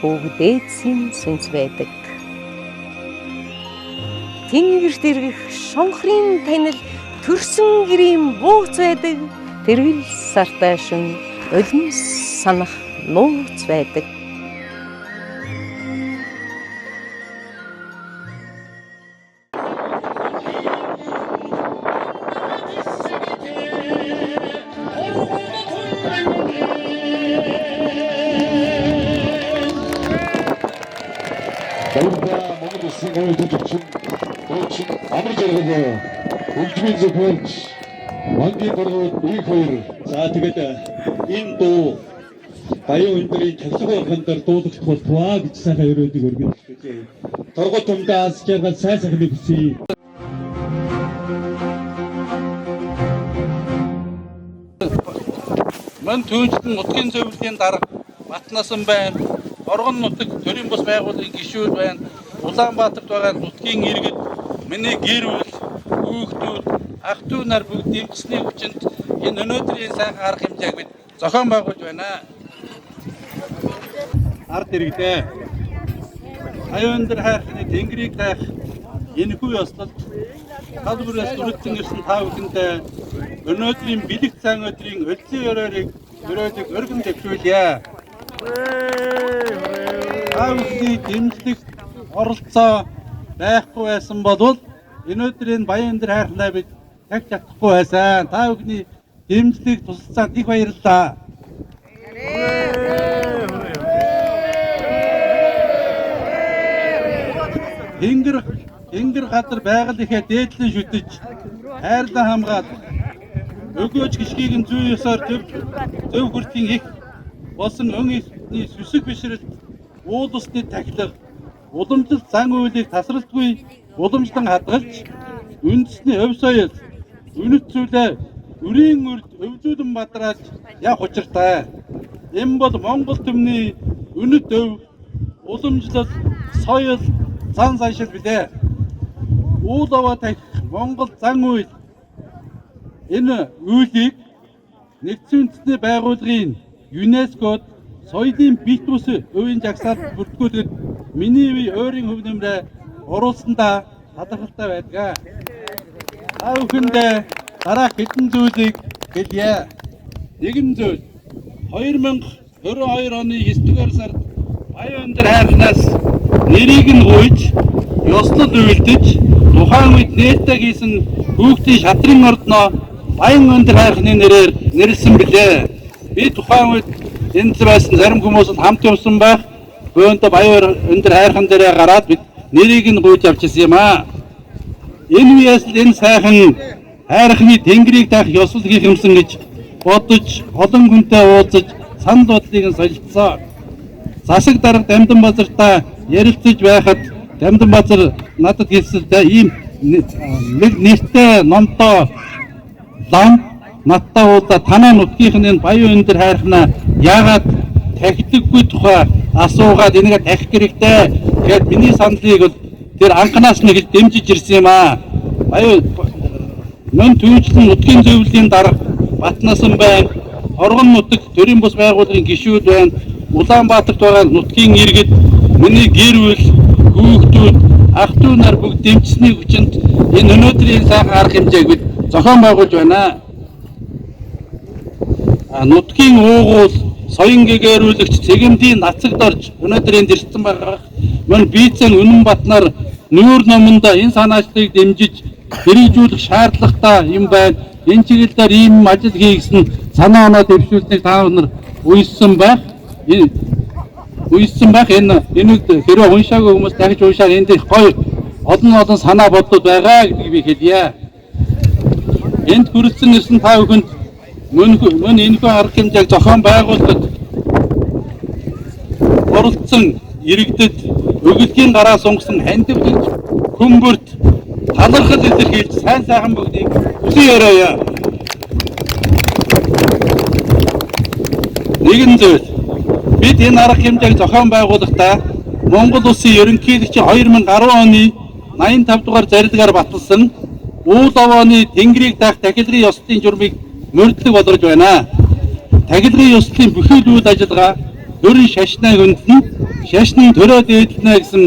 бүгдээдсийн сүнс байдаг. Тэнгэрт иргэх шонхрын танил төрсөн гэрийн бууц байдаг. Тэргэл сартай шүн улам санах нууц байдаг. Монгол улсын гол төлөвчин амар жаргал үлдмийн зөвхөлж Мангийн тургууд их хоёр. За тэгээд энэ дуу баян өндрийн тавилга орхондор дуулагдах болтугай гэж сайхан өрөөдийг өргөж хэлээ. Тургууд тундаас жаргал сайн сайхны хүсье. Мөн түүнчлэн нутгийн зөвлөлийн дарга Батнасан байна. Оргон нутаг төрийн бус байгууллагын гишүүн байна. Улаанбаатарт байгаа нутгийн иргэд, миний гэр бүл, хүүхдүүд, ах トゥ нар бүгд дэмжсэний хүчинд энэ өнөөдрийн сайхан арга хэмжээг бид зохион байгуулж байна. Ард иргэдээ аюун дээр хайрхны тэнгэрийг дайх энэхүү ёслолд тал бүрээс дүрэлзэн ирсэн та бүхэндээ өнөөдрийн бэлэг цаан өдрийн ölцэн өрөөдийг өргөн дэвшүүлье. Та бүхний дэмжлэг оролцоо байхгүй байсан бол өнөөдөр энэ Баян өндөр хайрхнаа бид тагж чадахгүй байсан. Та бүхний дэмжлэг тусалцаанд их баярлалаа. Тэнгэр газар байгаль ихэ дээдлэн шүтэж хайрлан хамгаад өгөөж гიშгийг нь зүй ёсоор зөв хүртгийн их болсон өн ихний сүсэг бишрэлт уул усны тахилга уламжлалт зан үйлийг тасралтгүй уламжлан хадгалж үндэсний өв соёл үнэт зүйлээ өрийн үрд өвзүүлэн бадрааж явах учиртай. Энэ бол Монгол түмний үнэт өв уламжлал соёл зан заншил билээ. Уул аваа тахих Монгол зан үйл энэ үйлийг нэгдсэн үндэсний байгууллагын ЮНЕСКОд соёлын бит бус өвийн жагсаалд бүртгүүлэхэд миний үе өөрийн хөв нэмрээ оруулсандаа талархалтай байдаг. Та бүхэндээ дараах хэдэн зүйлийг хэлье. Нэгэн зүйл 2022 оны 9-р сард Баян өндөр хайрхнаас нэрийг нь гуйж ёслол үйлдэж тухайн үед нээлттэй хийсэн хүүхдийн шатрын ордноо Баян өндөр хайрхны нэрээр нэрлсэн билээ. Би тухайн үед энд байсан зарим хүмүүсд хамт явсан байх. Бөөндө Баян өндөр хайрхан дээрээ гараад бид нэрийг нь гуйж авч ирсэн юм аа. Энэ үеэс л энэ сайхан хайрхны тэнгэрийг таах ёслол хийх юмсан гэж бодож олон хүнтэй уулзаж санал бодлыг нь солилцоо. Засаг дарга Дамдан Базартай ярилцаж байхад Дамдан Базар надад хэлсэлтэй ийм нэг нэртэй номтой лам надтай уулзаа танаа нутгийнх нь Баян өндөр хайрхнаа яагаад тахидаггүй тухай асуугаад энийг тахих хэрэгтэй гэхэд миний саналыг бол тэр анханаас нь гэж дэмжиж ирсэн юм аа. Баян мөн түүжлэн нутгийн зөвлөлийн дарга Батнасан байна. Оргон нутаг төрийн бус байгууллагын гишүүд байна. Улаанбаатарт байгаа нутгийн иргэд миний гэр бүл хүүхдүүд ах トゥ нар бүгд дэмжсэний хүчинд энэ өнөөдрийн сайхан арга хэмжээг бид зохион байгуулж байна. Нутгийн уугуул соён гэгэрүүлэгч цэгэмдийн нацагд орж өнөөдөр энд ирсэн байгаа. Мөн Бийцэн Үнэнбатнаар нүүр номонда энэ санаачлалыг дэмжиж хэрэгжүүлэх шаардлагатай юм байна. Энэ чиглэлээр ийм ажил хийгсэн санаа оноо дэвшүүлсэнийг та нар үйсэн байх. Энийг хэрэг уншаагүй хүмүүс дахиж уншаад энд их гоё олон санаа бодлууд байгаа гэдгийг би хэлье. Энд хүрсэн ирсэн та бүхэнд мөн энэхүү арга хэмжээг зохион байгуулалт оролцсон иргэдэд өгөлхийн гараа сунгасан хандивлж хүмбэрт талархал илэрхийлж сайн сайхан бүгдийг хүсэн яриа. Нэгэн зүйл бид энэ арга хэмжээг зохион байгуулахдаа Монгол Улсын ерөнхийлөгчийн 2010 оны 85 дугаар зарилгаар баталсан уул овооны тэнгэрийг даах тахилгын ёслолын журмыг мөрдлөг болгож байна. Тахилгын ёслолын бүхэл үйл ажиллагаа төрийн шашнаа хөндлөн шашны төрөө дээдлэнэ гэсэн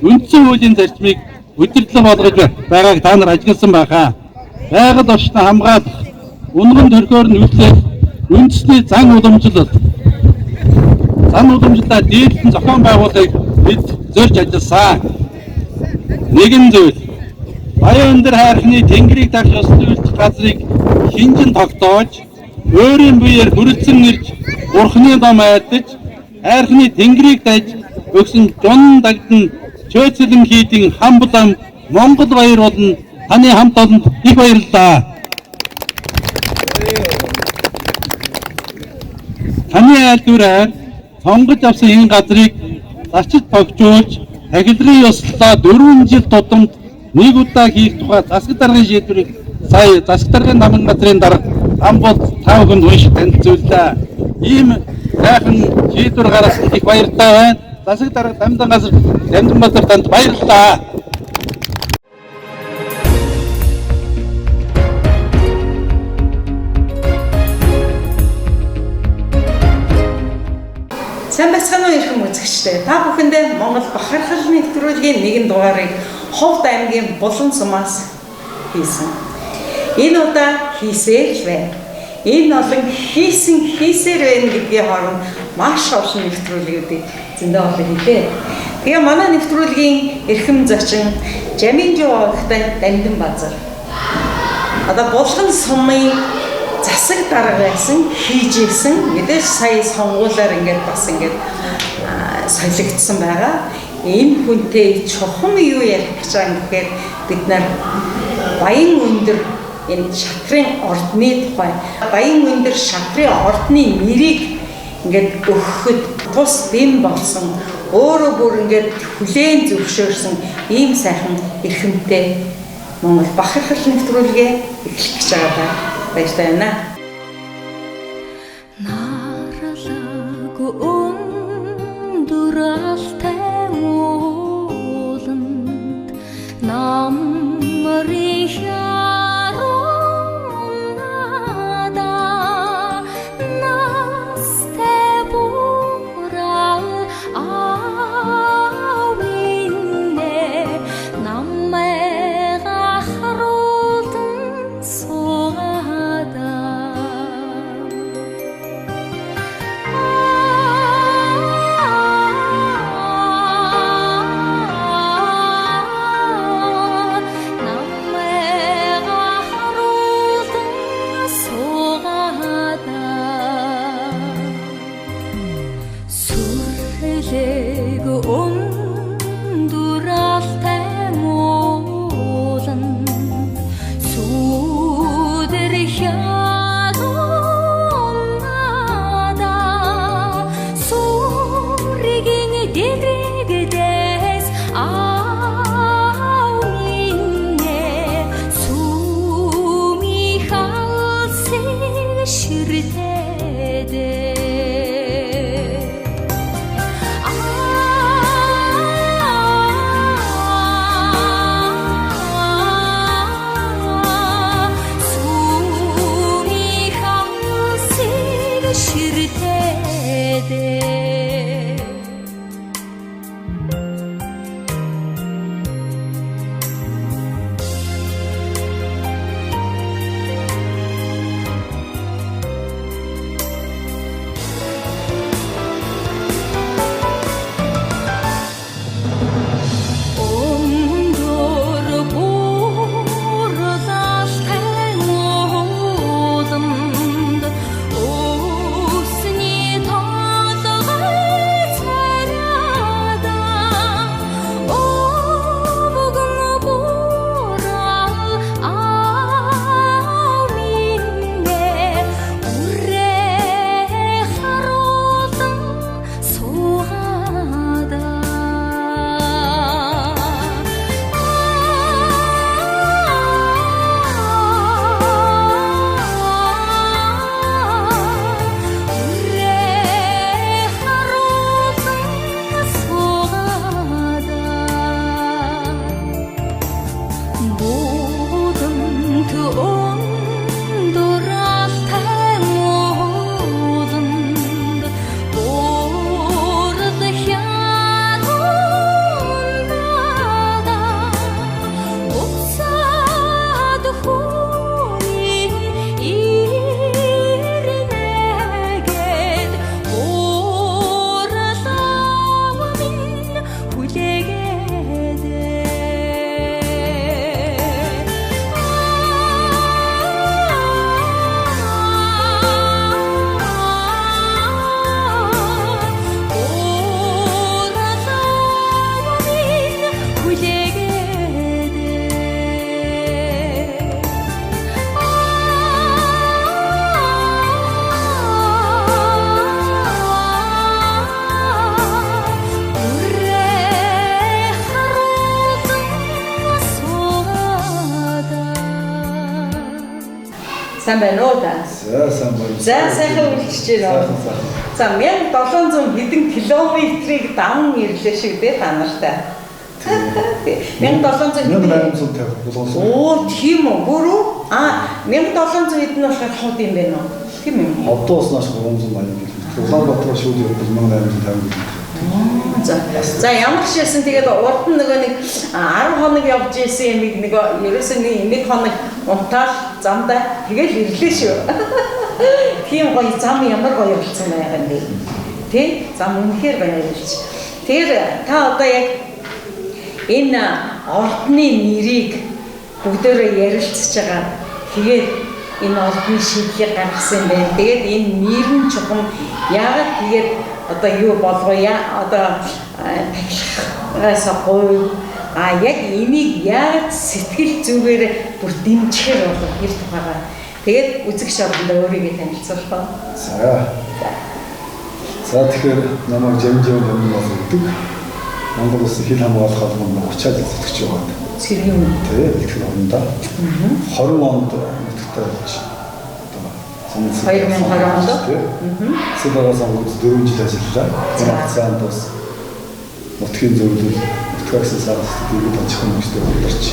үндсэн хуулийн зарчмыг удирдлага болгож байгааг та нар ажигласан байхаа. Байгаль орчноо хамгаалах, унган төрхөөр нь үйлчлэх үндэсний зан уламжлалаа дээдлэн зохион байгуулахыг бид зорж ажилласан. Нэгэн зүйл Баян өндөр хайрхны тэнгэрийг даах ёслол үйлдэх газрыг хинжин тогтоож өөрийн биеэр хүрэлцэн ирж бурхны ном айлдаж хайрхны тэнгэрийг дайж өгсөн жон дагдан чөөцөлн хийдийн хам булам Монгол баяр болон таны хамт олонд их баярлалаа. Таны айл дүрээр сонгож авсан энэ газрыг зачид тогтоож тахилгын ёслолоо 4 жил тутамд нэг удаа хийх тухай засаг даргын шийдвэрийг сая засаг даргын намын газрын дарга Амбод та бүхэнд уншиж танилцууллаа. Ийм сайхан шийдвэр гаргасан их баяртай байна. Засаг дарга Дамдан Базар танд баярлалаа. Сайн байцгаана уу ирхэн үзэгчдээ. Та бүхэндээ Монгол бахархал нэвтрүүлгийн нэгэн дугаарыг Ховд аймгийн Булан сумаас хийсэн. Энэ удаа хийсээр л байна. Энэ олон хийсээр байна гэдгийн хооронд маш ховшин нэвтрүүлгүүдийг зөндөө олон хийлээ. Тэгээ манай нэвтрүүлгийн эрхэм зочин Жаминжи огтой Дамдин Базар. Одоо булган сумын засаг дарга байсан хийжсэн мэдээж сая сонгуулаар ингээд бас ингээд солигдсон байгаа. Энэ хүнтэй чухам юу ярих гэж байгаа юм гэхээр бид нар Баян Өндөр энэ шатрын ордны тухай Баян Өндөр шатрын ордны нэрийг ингээд өгөхөд тус бим болсон өөрөө бүр ингээд хүлээн зөвшөөрсөн ийм сайхан эрхэмтэй Монгол бахархал нэвтрүүлгээ эхлэх гэж байгаа баяртай байна. Нарлаг өндөр алтай ууланд намрын шарун надаа настай бурал авинэ намайга харуулдан суугадаа сүрлэг өндөр алтай ууланд сүдэр хялун надаа сүргийн дэрэгдээс авинэ сүми халсыг ширтэдэ Сайн байна уу та? За сайхан үлдчихэж байна. За 1700 хэдэн километрийг даван ирлээ шиг дээ та нартай. 1700 Оо тийм үү? Гүрүү? 1700 хэдэн болохоор хот юм байна уу? Тийм үү? Одоос нааш 300 мань юм. Улаанбаатар шууд ирэх 1850. За ямар ч байсан тэгээд урд нь нөгөө нэг 10 хоног явж исэн юм нэг ерөөсөө нэг хоног унтаал замдаа тэгэл ирлээ шүү. Тийм гоё зам ямар гоё болсон байгаа юм бэ? Тэ? Зам үнэхээр гоё болж. Тэгэхээр та одоо яг энэ ордны нэрийг бүгдээрээ ярилцж байгаа. Тэгээд энэ ордны шийдлийг гаргасан байна. Тэгээд энэ нэр нь чухам яагаад тэгээд одоо юу болгоё? Одоо тахилгаас гоё яг энийг яагаад сэтгэл зүгээр бүр дэмжихээр болох гэр тухайгаа. Тэгээд үзэгч ордонд өөрийгөө танилцуулах ба. За тэгэхээр намайг жамжаа юм болдог. Монгол Улсын хил хамгаалах холбоонд 30-аад жил зүтгэж байгаа. Сэргийн үе. Тэгээд их хоорондоо 20 онд нутагтай болж одоо 2020 онд Сэлбараа сонгогд 4 жил ажиллалаа. Цаанд бас нутгийн зөвлөл нутгаагсан сарсдгийг очих хүмүүстээ боловч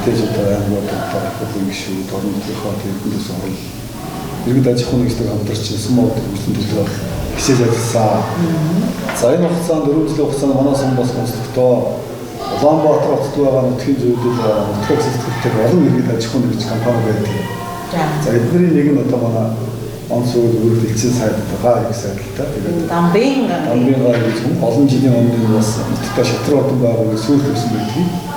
мэдээж одоо аймагуд тохиолдсон гişүүд орон нутгийнхаа төлөвлөс орол иргэд аж ахуйн нэгжтэй хамтарч сумууд хөгжлийн төлөв хичээж ажилласан. За энэ хугацаанд 4 жилийн хугацаанд манай сум бас онцлогтой Улаанбаатар хотод байгаа нутгийн зөвлөл нутгаас сэтгэлтэй олон иргэд аж ахуйн нэгж компани байдаг. За эдний нэг нь одоо манай онц үйл хэлцэн сайд байгаа их сайдтай. Тэгээд Дамбын гэж олон жилийн өмнө бас нутгад шатрын ордон байгуулаг сүйт өгсөн байдаг.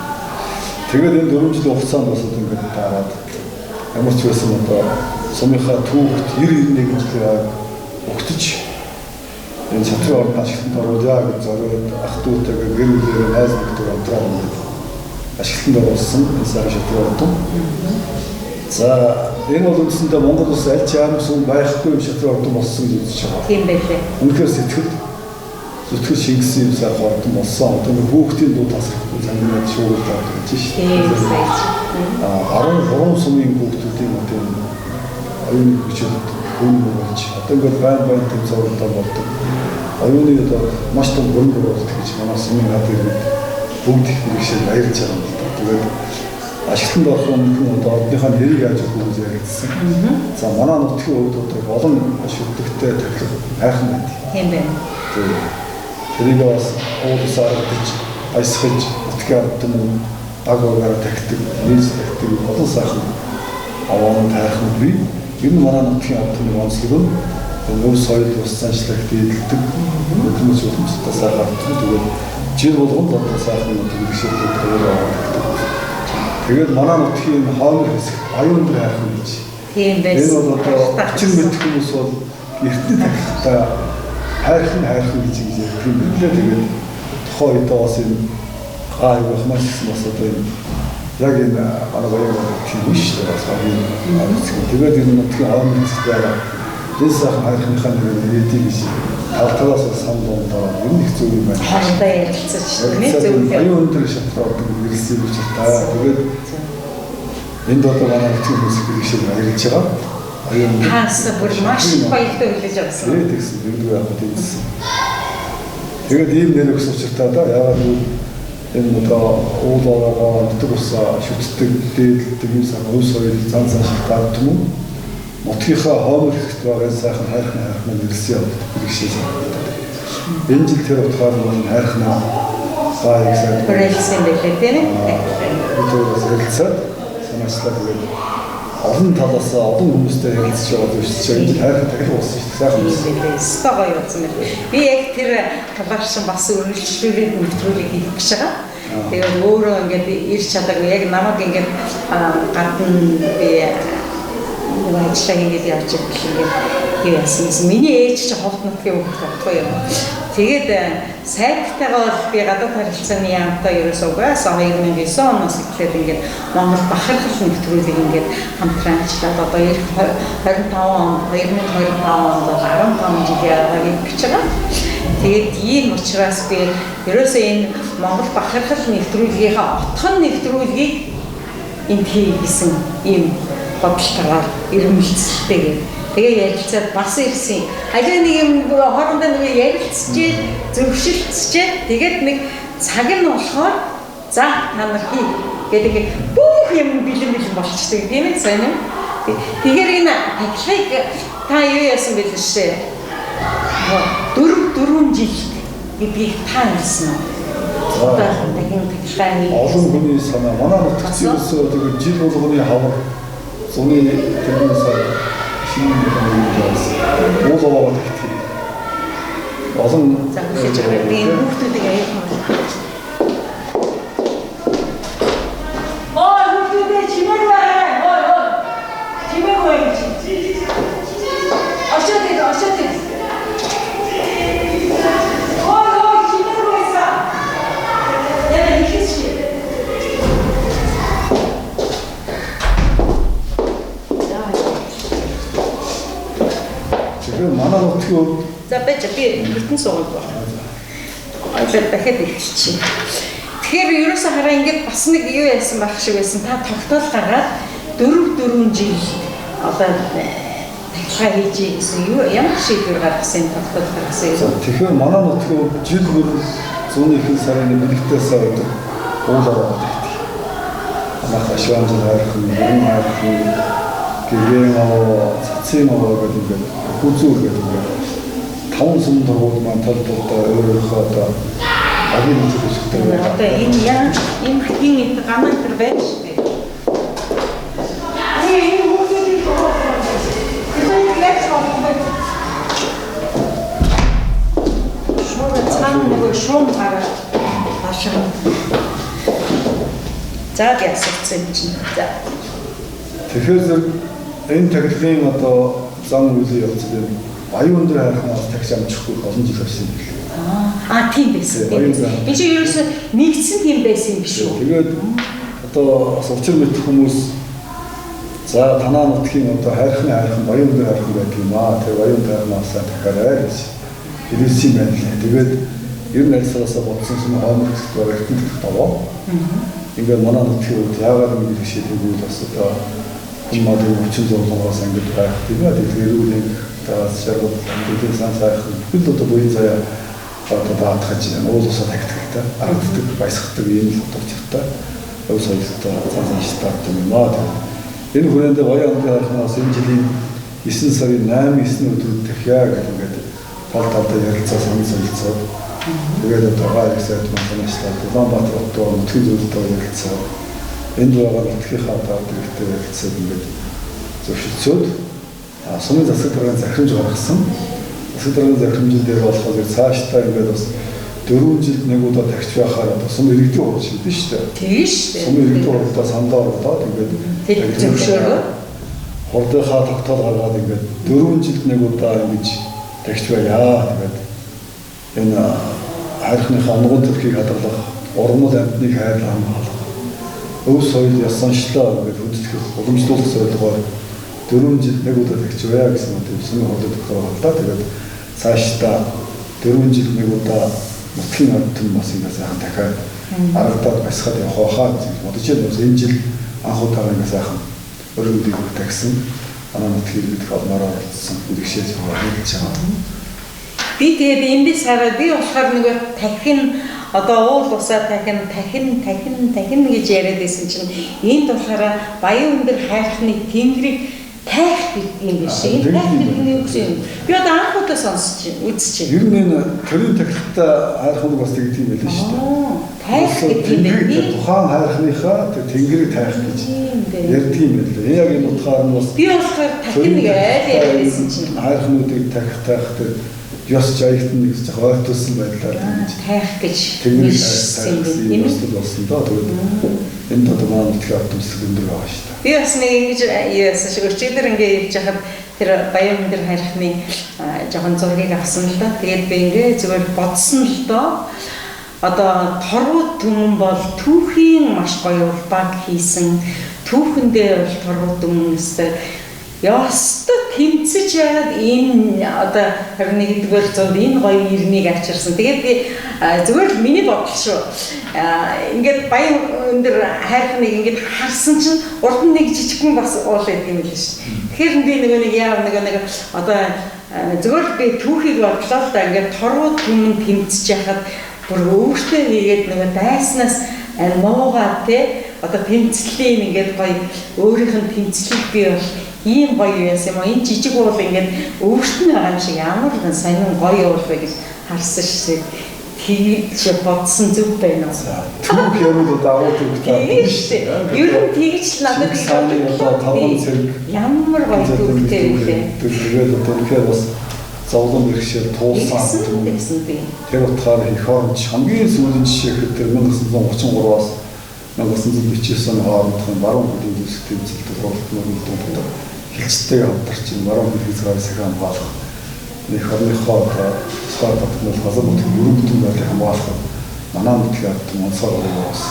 Тэгээд энэ 4 жилийн хугацаанд бас одоо ингээд дараад ямар ч байсан одоо сумынхаа түүхт 91 жилээр өгтөж энэ шатрын ордон ашиглалтанд оруулъя гэж зориод ах дүүтэйгээ гэр бүлээрээ найз нөхдөд хамтран ашиглалтанд оруулсан энэ сар шатрын ордон. За энэ бол үндсэндээ Монгол Улс аль ч ямар сум байхгүй юм шатрын ордон болсон гэж үзэж байгаа. Тийм байлээ. Үнэхээр зүтгэл шингэсэн юм сайхан ордон болсон. Одоо нэг хүүхдийн дуу тасрахгүй цангинаад шуугуулж авч байна шүү дээ. 13 сумын хүүхдүүдийн одоо оюуны хүчтэй хөрөнгө болж одоо ингээд байн тэмцээнээр болдог. Оюуны одоо маш том хөрөнгө болдог гэж манай сумын хадыг бүгд их хэрэгшээ баярлж байгаа юм л да. Тэгээд ашиглалтанд орох өмнө одоо ордныхаа нэрийг яаж өгөх гэж ярилцсан. За манай нутгийн хувьд одоо олон шүтгтэй тахил хайхан байд. Тийм байна. Тэрийг бас уулсаар гэж айсгаж нутгийн ордон агаараа тахдаг, нийс тахдаг олон сайхан аваад хайхан бий. Энэ манай нутгийн ордны онцлог нь нүүр соёл ус заншлагт дийлдэг. Хөдөлмөс үлэмжтэй сайхан тэгээд жил болгонд одоо сайхан хэрэгшээлүүд өөрөө тэгээд манай нутгийн хоомор хэсэг аюун дээр хайхан гэж. Тийм байсан. Энэ бол одоо 30 мэд хүмүүс бол эртний тахилгатай хайрхан гэж ярьдаг юм билээ. Тэгээд тухайн үед бас энэ аюул маш их бас одоо яг энэ манай баярын тийм шүү дээ. Бас хамгийн тэгээд энэ нутгийн хоомор хэсэг байгаа. Энэ сайхан хайрхныхаа нэрийг гэж тавталаас самдон доо энэ их зүйл юм байна. Хоолтой ярилцаж тийм зүйл. Аюун дээр шатраад ирсэн гэж та. Тэгээд энд одоо манай нутгийн хүмүүсийг хэрэгшээл ажиллаж байгаа. Аюун таас бүр маш баяртай хүлээж авсан. Тэгсэн бүгд яг тиймсэн. Тэгээд ийм нэр өгсөн учраас та яагаад энэ одоо уулаараа нутаг усаа шүтдэг дээлдэг юм сан өв соёл зан шалтгаан юм. Нутгийнхаа хоомор хэсэгт байгаа сайхан хайрхан нэрсэн явдаг хэрэгшээл. Энэ жил тэр утгаар нь хайрхнаа бааг сайд бүрэлсэн байлээ тийм ээ. Өөрөөс хэлцээд санаачлаа тэгээд олон талаас олон хүмүүстэй ярилцж байгаа биш ч энэ хайрхан тахил болсон шүү дээ. Сайхан байсан. Стогоо явуулсан байна. Би яг тэр талааршин бас өрнөлчлүүлээд нэвтрүүлэг хийх гэж байгаа. Тэгээд өөрөө ингээд ирч чадаагүй яг намайг ингээд гадна би ажиллаа хийгээд явж байгаа юм яасан. Миний ээж чи ховт нутгийн хүүхэд байхгүй юм. Тэгээд сайдтайгаа бол би гадаад харилцааны яамтай ерөөсөө 2009 оноос эхлээд ингээд Монгол бахархал нэвтрүүлэг ингээд хамтран ажиллаад одоо 2025 онд 15 жил яваад гэж байгаа. Тэгээд ийм учраас би ерөөсөө энэ Монгол бахархал нэвтрүүлгийнхаа отхон нэвтрүүлгийг энд хийсэн ийм бодлогоор ирмэлцэлтэйгээр тэгээ ярилцаад бас ирсэн. Аливаа нэг юм хоорондоо нэг ярилцчихэд зөвшөлтсчихэд тэгээд нэг цаг нь болохоор за та нар хий гэдэг бүх юм бэлэн болчихдог тийм ээ сайн уу? Тэгэхээр энэ тахилгыг та юу яасан бэ лээ? 4 жил гэдгийг та хэлсэн үү? Одоо дахин тахилгааны олон хүний санаа манай нутагт ерөөсөө тэгээд жил болгоны хавар зуны тэрнээс шинэ уулаа олон хүүхдүүдийг аяах манай нутгийн хувьд За байж би бүтэн суугаад байна. Ойлоо дахиад илччихье. Тэгэхээр ерөөсө хараа ингээд бас нэг юу яасан байх шиг байсан. Та тогтоол гаргаад 4 жил одоо тахилгаа хийж гэсэн юу ямар шийдвэр гаргасан тогтоол гаргасан юм. Тэгэхээр манай нутгийн хувьд жил бүр зүүнний их сарын бэлэгтээс ойдог уулаараа байдаг. Анх ашван зэрэг гэрэн цэцэн гэдэг ингээд хүзүүр гэдэг ингээд 5 сум дөрвөд маань талбартай өөрөөхөө одоо агийн зүйлстэй байна. Одоо энэ яа энэ хин гаман төр байж тээ. Шум гараад ашиг. За ясагцсан юм чинь. За. Тэгэхээр энэ тахилгын одоо зам үеийн явцад баян өндөр хайрханаас тагш амжихгүй олон жил авсан юм билээ. Тийм байсан. Энэ чинь ерөөсөө нэгдсэн тийм байсан юм биш үү? Тэгээд одоо бас учир мэдэх хүмүүс за танаа нутгийн одоо хайрхан баян өндөр хайрхан байдаг юм аа. Тэгээ баян өндөр хайрханаас дахиарай гэж хэлсэн юм байна лээ. Тэгээд ер нь альсаасаа бодсон юм хоомогт баригдсан таваа. Ингээд манай нутгийн үед яагаад ингэ биш гэдэг бас одоо хүмүүс өчиг зургаас ингэж байх. Тэгээд тэрүүнийг таас шаргал бидний сан сайхан бүл одоо буян заяа одоо даатгаж уулсаа тагтдаг аргадаг баясгадаг юм л дурчтай. Өвс хоёртой цаасан штат юм аа. Энэ хүрээнд баян анхаас энэ жилийн 9 сарын 8-9 өдрөд дахиад ингээд тал талдаа ярилцаа сонирхолцоо. Тэгээд одоо гайхсаад манайшлаа Улаанбаатар хотод нутгийн зөвлөлтөөр ярилцаа. Энд байгаа нутгийнхаа даатгагтай ярилцаад ингээд зөвшөлдсөд сумын засаг даргын захирамж гаргасан. Засаг даргын захирамжийн дээр болохоор цаашдаа ингээд бас 4 жилд нэг удаа тагч байхаар одоо сум иргэдийн хурд шүү дээ шүү дээ. Тийм шүү дээ. Сум иргэдийн хурдаа сандаа ордоод ингээд зөвшөөрөө хурдынхаа тогтоол гаргаад ингээд 4 жилд нэг удаа ингэж тагч байяа. Тэгээд энэ хайрхныхаа ангуун төрхийг хадгалах, урмал амьтныг хайрлах хамгаалах, өв соёл яс соншлоо гэж үздэг уламжлуулах зорилгоор 4 жил нэг удаа тагч байя гэсэн үг сумын хурд тогтоол хадгалаа. Тэгээд цаашдаа 4 жил нэг удаа нутгийн амьтан бас ингэ сайхан дахиад аргадаад басхад явах хаа гэж бодож байна. Энэ жил анх удаа ингэ сайхан өргөдгийг тагсан. Манай нутгийн иргэд холмоор оролцсон үдгшээс хаваад байгаа. Би тэгээд эндээс хараад би болохоор нэг тахин одоо уул усаа тахин гэж яриад байсан чинь энд болохоор баян өндөр хайрхны тэнгэрийг тайх гэдэг юм биш. Энэ тайх гэдэг нь юу гэсэн юм? Би одоо анх удаа сонсч үзчихэв. Ер нь энэ төрийн тахилттай хайрхныг бас тэгдэг юм байл шүү дээ. Тайх гэдэг юм байна. Тухайн хайрхныхаа тэнгэрийг тайх гэж ярьдаг юм байл. Энэ яг энэ утгаар нь бас би болохоор тахин нэг айл яриад байсан чинь хайрхнуудыг тахих ёс жаягтан нэг зөв ойлтуулсан байдлаар тайх гэж хэлсэн юм болсон доо. Тэгээд энэ одоо маань их автомсог өндөр байгаа шүү дээ. Би бас нэг ингэж яасан шиг өчигдөр ингэ явж хахад тэр баян өндөр хайрхны жоохон зургийг авсан л да. Тэгээд би ингэ зүгээр бодсон л доо. Одоо торгууд түмэн бол түүхийн маш гоё улбаг хийсэн. Түүхэндээ бол торгууд түмэнээс ястаа тэмцэж яагаад энэ одоо 21-р зуунд энэ гоё ирнийг авчирсан. Тэгээд би зүгээр миний бодол шүү. Ингээд баян өндөр хайрхныг ингээд харсан чинь урд нь нэг жижигхэн бас уул байдаг юм л шүү. Тэгэхээр би нэг яг одоо зүгээр би түүхийг бодлоо л да ингээд торгууд түмэн тэмцэж яхад бүр өөртөө хийгээд нэг дайснаас муугаа те одоо тэмцлийн ингээд гоё өөрийнх нь тэмцлийг би бол ийм гоё байсан юм аа. Энэ жижиг уул ингээд өөртөө байгаа юм шиг ямар нэгэн сонин гоё уул вэ гэж харсан шиг тэгж бодсон зүг байна уу? Түүх явууд давуу төвтэй шүү дээ. Ер нь тэгж л надад таван зэрэг ямар гоё төвтэй вэ? Тэгээд одоо бас зовлон бэрхшээл туулсан тэр утгаар их оромж хамгийн сүүлийн жишээ гэдэг 1933-аас 1949 оны хоорондох баруун хөдийн зүйлс тэмцэлд тулгуурлын дунд хилцтэй хамтарч баруун хөдийн хязгаар сахиан хамгаалах нэг орныхоо сар батнал хазар мөтг бүрэн бүтэн байдлыг хамгаалах манай нутгийн онцгой байгаас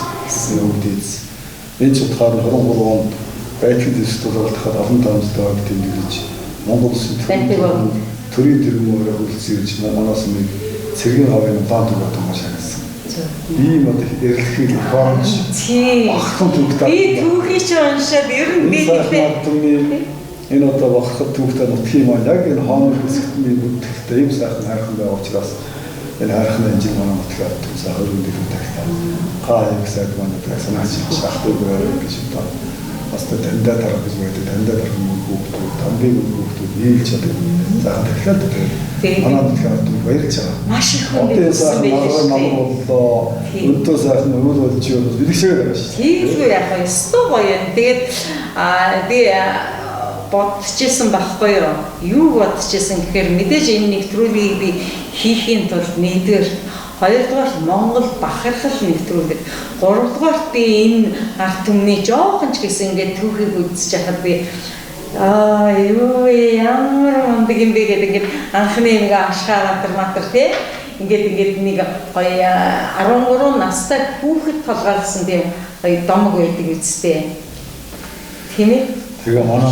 үүдээс энэ ч утгаар 23 онд байдлын дэвшилт тулгуурлахад олон таамжтай байд тэмдэглэж Монгол улсын төрийн тэргүүрээр хөлсөж манаас нэг цэргийн гавын удаан төв бодсон шагнасан. Ийм одоо эрлэхийг хоромж аххан төвтэй. Би түүхий ч уншаад ер нь би энэ одоо бахархад төвтэй нутгийн маань яг энэ хоомор хэсэгтний бүтгэхтэй ийм сайхан хайрхан байгаа учраас энэ хайрхан анжил манай нутгаар төвсөө хөрөнд ирэх тагтаа. Хаа яг сайд манай санаачилж ахдаг гэж одоо бас тандаа дараа гэж байдаг. Тандаа дараа хүүхдүүд, тамбиг хүүхдүүд нийлж чаддаг. За тэгэхээр манай нутгаар баярлж байгаа. Маш их хүн байсан байлээ. Намаа өнтөө сайхан өвөл болж юу бэлгшээд байгаа шүү. Тиймгүй яг ёстой гоё. Тэгээд би бодчихсан байхгүй юу бодчихсан гэхээр мэдээж энэ нэвтрүүлгийг би хийхийн тулд нэгдүгээр хоёрдугаар Монгол бахархал нэвтрүүлэг гуравдугаар би энэ ард түмний жоохон ч гэсэн ингээд түүхийг үзэж хахад би юу ямар мундаг юм бэ гэдэг ингээд анхны нэг ашгаа матар тий ингээд нэг гоё 13 настай хүүхэд толгойлсон тийм гоё домог байдаг үстэй тийм ээ. Тэгээ манай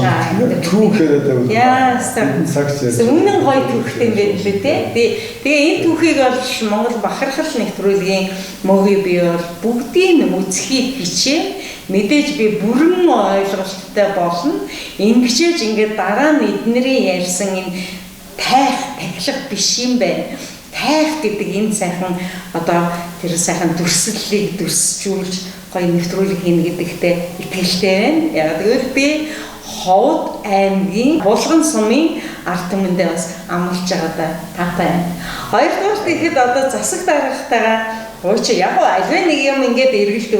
түүхээр дэвлээ. Яа, үнэн гоё түүхтэй юм байна лээ тий. Тэгээ энэ түүхийг бол Монгол бахархал нэвтрүүлгийн мөгийг би бол бүгдийг үзхийг хичээн. Мэдээж би бүрэн ойлголттой болно. Ингэжээж ингээд дараа нь эднэрийн ярьсан энэ тахилга биш юм байна. Тайх гэдэг энэ сайхан одоо тэр сайхан дүрслэлийг дүрсжүүлж гоё нэвтрүүлэг хийнэ гэдэгтээ итгэлтэй байна. Яг тэгвэл би Ховд аймгийн Булган сумын ард түмэндээ бас амлаж байгаадаа таатай байна. Хоёрдугаар тэгэхэд одоо засаг даргахтайгаа ууч яг альваа нэг юм ингээд эргэлт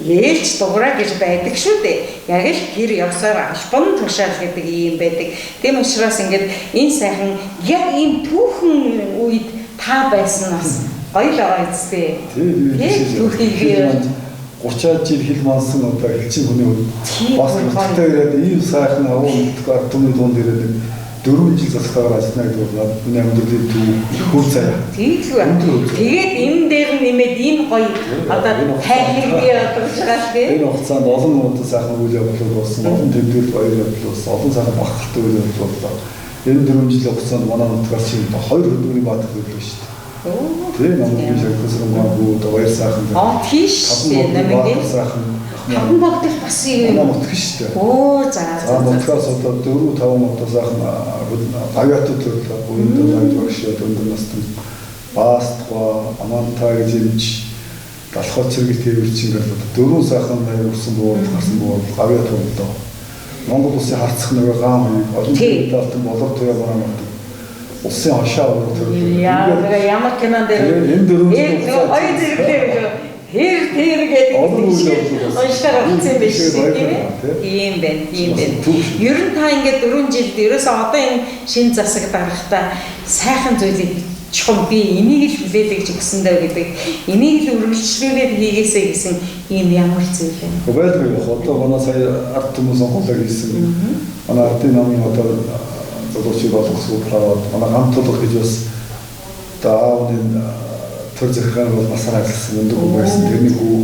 ээлж дуурай гэж байдаг шүү дээ. Яг л гэр ёсоор албан тушаал гэдэг юм байдаг. Тийм учраас ингээд энэ сайхан яг энэ түүхэн үед та байсан бас гоё л байгаа үстэй. Тийм түүхийг 30-аад жил хил мансан одоо элчин хүний үед бас нутагтай ирээд ийм сайхан авуу нутгаар түмний дунд ирээд 4 жил засахтайгаар ажиллана гэдэг бол миний амьдралын төв хүн цаа. Тэгээд энэ дээр нэмээд энэ гоё одоо тайхыг би бодож байгаа тийм. Энэ хугацаанд олон хүмүүс сайхан үйл явдлууд болсон, олон тэмдэглэл баяр явдлууд, олон сайхан бахархалтай үйл явдлууд байна. Энэ 4 жилийн хугацаанд манай нутгаар чинь 2 хөдөлгөөний баатар хөдлөө шүү дээ. Тийм намайг биш агсрын гоо баяр сайхан. Тийш намайг хаван богдол бас юм. Нутг шүү дээ. Оо за. Нутгаас одоо 4-5 мото сайхан авиатууд төрлөө бүхэнд лайв багшаа дөнгөн настан баастгаа амантаа гэж юмч далхоо цэрэг тэрвэрчин гэдэг 4 сайхан баяр өгсөн буудал гарсан буудал авиатууд Монгол улсын харцах нэг гам олон талтай болор туяа манай улсын хашаа төрлөө. Ямар кинон дээр энэ 4 ой зэрэг хэр гэдэг онцгой болсон биш тийм байна. Ер нь та ингээд 4 жилд ерөөсөө одоо энэ шин засаг дарахтаа сайхан зүйлийг чухам би энийг л хүлээлгэж өгсөндөө гэдэг энийг л үргэлжлүүлээд хийгээсэй гэсэн ийм ямар зүйл вэ? Байлгүй одоо манай сая ард түмэн сонголоо хийсэн. Манай ардын намын одоо золиочиг болгосуулаад манай хамт толгой гэж бас даавны төр захиргааны бол масаар ажилласан өндөг байсан. Тэрний хүү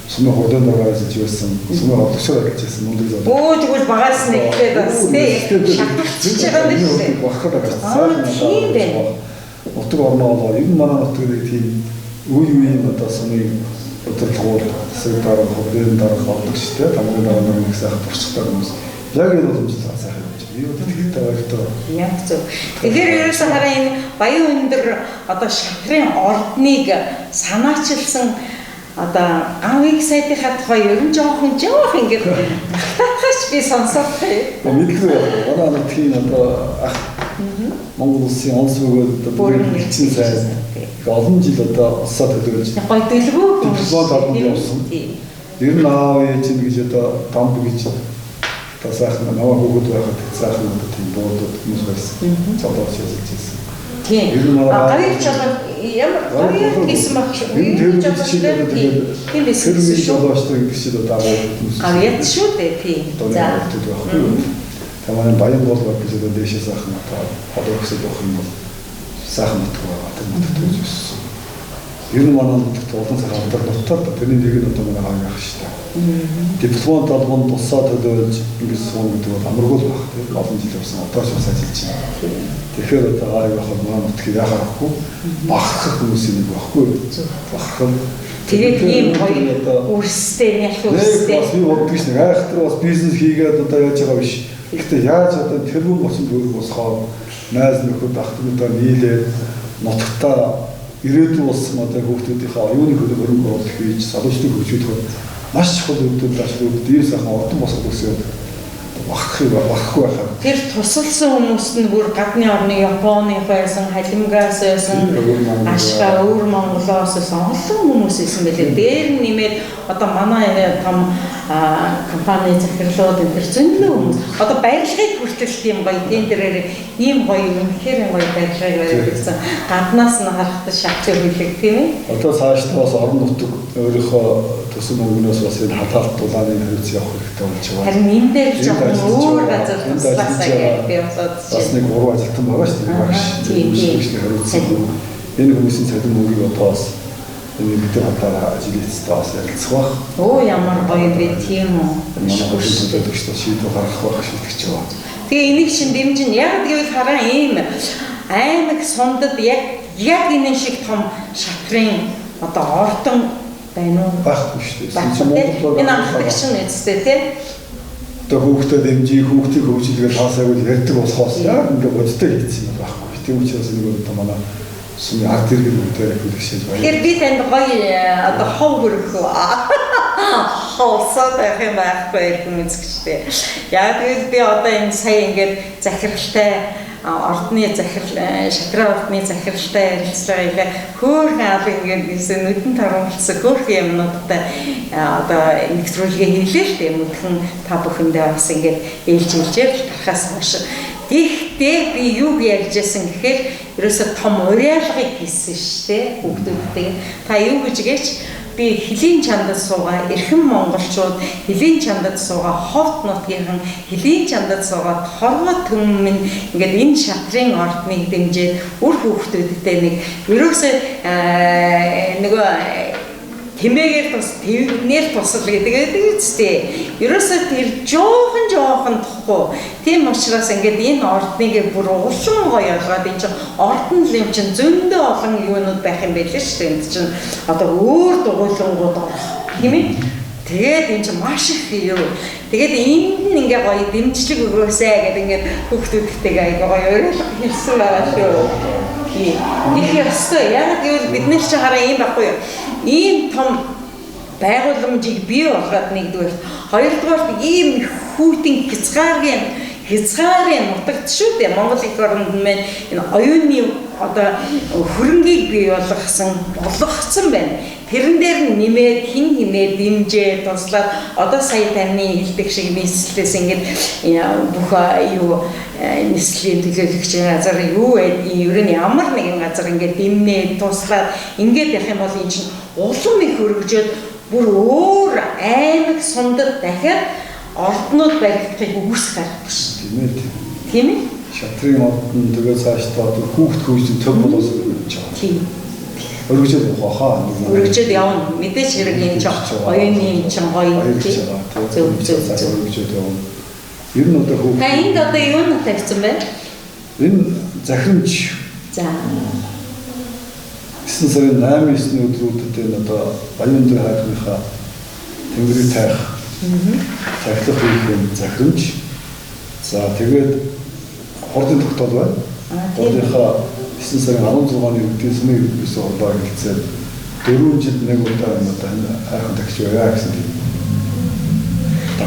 сумын хурдан дараагаас ч байсан. Сумын одлогчоор ажиллаж байсан мундаг зав. Өө тэгвэл багаас нэг ихтэй бас тийм шатчихж байгаа юм биш үү? Багхад байгаа. Тийм байна. Нутаг орноо ер нь манай нутгийн тийм үеийн одоо сумын өдөртгүүл засаг дарга хурдан дарга одлогчтой тамгын дарга нэг сайхан туршлагатай хүмүүс. Яг энэ боломжтой сайхан юм чинь. Юу гэдэгтэй баяртай. Яг зөв. Тэгэхээр ерөөсөө хараа энэ баян өндөр одоо шатрын ордныг санаачилсан одоо анхыг сайдынхаа тухай ер нь жоох ингээд татгаач би сонсох юм. Мэдгүй яа. Манай нутгийн одоо ах Монгол улсын онц бөгөөд бүрэн элчин сайд олон жил одоо усаа төлөвлөж гоё дэлгүү төлөвлөд явсан. Ер нь аав ээж гэж одоо тамб гэж одоо сайхан наваа хөгөөд байхад сайхан одоо тийм буудад хүмүүс байсан. Цолоос хэлжсэн. Тийм. Гарыг чамд ямар гарыг хийсэн баг шүү. Энэ тэр жишээлбэл тийм эсвэл шолоостой гэдэг чинь одоо хүмүүс. Гарыг шүү дээ тийм. За. Тамаа баян болго гэж одоо дэшээ сайхан одоо хөсөд явах юм бол сайхан нутг байгаа. Тэр нутгад үзсэн. Ер нь манай нутагт олон сайхан алдар нутгаар тэрний нэг нь одоо манай хаан ах шүү дээ. Дипломт албанд тусаа төлөөлж ингэж суун гэдэг бол амаргүй байх тийм олон жил явсан одоо ч бас ажиллаж байна. Тэгэхээр одоо яг манай нутгийг яхахгүй бахархах хүмүүсийн нэг байхгүй. Бахархах. Тэгээд ийм гоё үрстэй нялх үрстэй. Бас би боддог ш. Айхтар бас бизнес хийгээд одоо яаж байгаа биш. Гэхдээ яаж одоо тэрүүн босон дөрөв босгоо найз нөхөд ахтнуудаа нийлээд нутагтаа ирээдүйн болсон одоо хүүхдүүдийнхээ оюуны хөрөнгө оруулалт хийж залуучдыг хөгжүүлэх маш чухал үүдүүд дашлууд ийм сайхан ордон босгох гэсэн багхгүй байхаа. Тэр тусалсан хүмүүст нь бүр гадны орны Японы байсан, Халимгаас байсан, Ашгаа, өвөр Монголоос байсан олон хүмүүс ирсэн байлээ. Дээр нь нэмээд одоо манай том компани захирлууд энэ зөнлөө хүмүүс. Одоо барилгыг хүртэл тийм гоё тендерээр ийм гоё үнэхээр гоё барилгыг барьсан. Гаднаас нь харахад шатны хүлэг тийм ээ. Одоо цааш бас орон нутаг өөрийнхөө төсөв мөнгнөөс бас энэ хатаалт дулааны хэрэгц явах хэрэгтэй болж байгаа. Харин энэ дээр жоохон өөр газар туслахсаа би бодож бас нэг уруу ажилтан байгаа шүү дээ. Багш. Тийм. Энэ хүмүүсийн цалин мөнгийг одоо бас энэ бид хатаараа ажилтнаа бас ярилцах байх. Оо ямар гоё бэ тийм үү. Манай хөдөлгөөд өгч шийдвэр гаргах байх шийдэж байгаа. Тэгээ энийг шин дэмжин яг гэвэл хараа ийм аймаг сундад яг энэ шиг том шатрын одоо ордон байна уу? Байхгүй шүү дээ. Энэ анхдагч нь үстэй тийм. Одоо хүүхдэд дэмжиж хүүхдийг хөгжүүлгээд таасайг ярьдаг болохоос яг ингээ бодтой хийсэн юм байхгүй. Тийм учраас нэг одоо манай сүм ард иргэн үдээр хүлэгшээж байна. Тэгэхээр би танд гоё одоо хов хөрөх хоосоо байх юм байхгүй хүмүүцгчтэй. Яг тэгвэл би одоо энэ сая ингээд захиралтай ордны захирал шатраа ордны захиралтай ярилцлага хөөрхөн алга ингээд гэсэн нүдэн тарамлсан хөөрхөн юмнуудтай одоо нэвтрүүлгээ хийлээ л дээ мөнхөн та бүхэндээ бас ингээд ээлжүүлжээ тархаас хойш. Гэхдээ би юу ярьжсэн гэхээр ерөөсө том уриалгыг хийсэн шүү дээ хүүхдүүдтэй. Та юу гэж гээч би хөлийн чандад суугаа эрхэм монголчууд хөлийн чандад суугаа ховт нутгийнхан хөлийн чандад суугаа хорвоо төмөн минь ингээд энэ шатрын ордныг дэмжиж үр хүүхдүүдтэй нэг ерөөсөө нөгөө тэмээгээр тус тэрнэр тусал гэдэг үстэй. Ерөөсөө тэр жоохон тохгүй. Тийм учраас ингээд энэ ордныг бүр улам гоё болгоод энэ чинь ордон л юм чинь зөндөө олон юунууд байх юм байл шүү дээ. Энд чинь одоо өөр дугуйлангууд орох тийм ээ. Тэгээд энэ чинь маш их юу. Тэгээд энд нь ингээ гоё дэмжлэг өгөөсэй гэдэг ингээд хүүхдүүдтэйгээ аяга гоё өөрөлдөх хэлсэн байгаа шүү. Их ёстой. Яг гэвэл бид нар чи хараа юм байхгүй юу? Ийм том байгууламжийг бий болгоод нэгдүгээр, хоёрдугаар ийм хүүтэн хязгаарын нутагт шүү дээ. Монгол их оронд маань энэ оюуны одоо хөрөнгийг бий болгоцсон байна. Тэрэн дээр нь нэмээд химээ дэмжээ туслаад одоо сая таны хэлдэг шиг нийслэлээс ингээд бүх юу нийслэлийн төлөөлөгч газар юу вэ? Ер нь ямар нэгэн газар ингээд дэмнээ туслаад ингээд явах юм бол энэ чинь улам их хөргөжөөд бүр өөр аймаг сундад дахиад орднууд баригдахыг үүсэх гардаг шүү. Тийм ээ. Шатрын ордон тэгээ цаашдаа хүүхд хөгжин төв болоос гэж байгаа. Тийм. Өргөжөөд явах өргөжөөд явна. Мэдээж хэрэг юм ч оюуны юм ч гоё тийм. Зөв өргөжөөд явна. Ер нь одоо хүүхд. Та энд одоо юу нь тавьсан бэ? Энэ захирамж. За. 9 сарын 8-9 өдрүүдэд энэ одоо Баян дээр хайрхынхаа тэнгэрийг тайх. Цахилах үеийн захирамж. За тэгээд хордын тогтоол байна. Хордынхаа 9 сарын 16-ны өдрийн сүмийн өдрөөс орлоо хэлцээд 4 жилд нэг удаа энэ хайрхан тагч яваа гэсэн юм.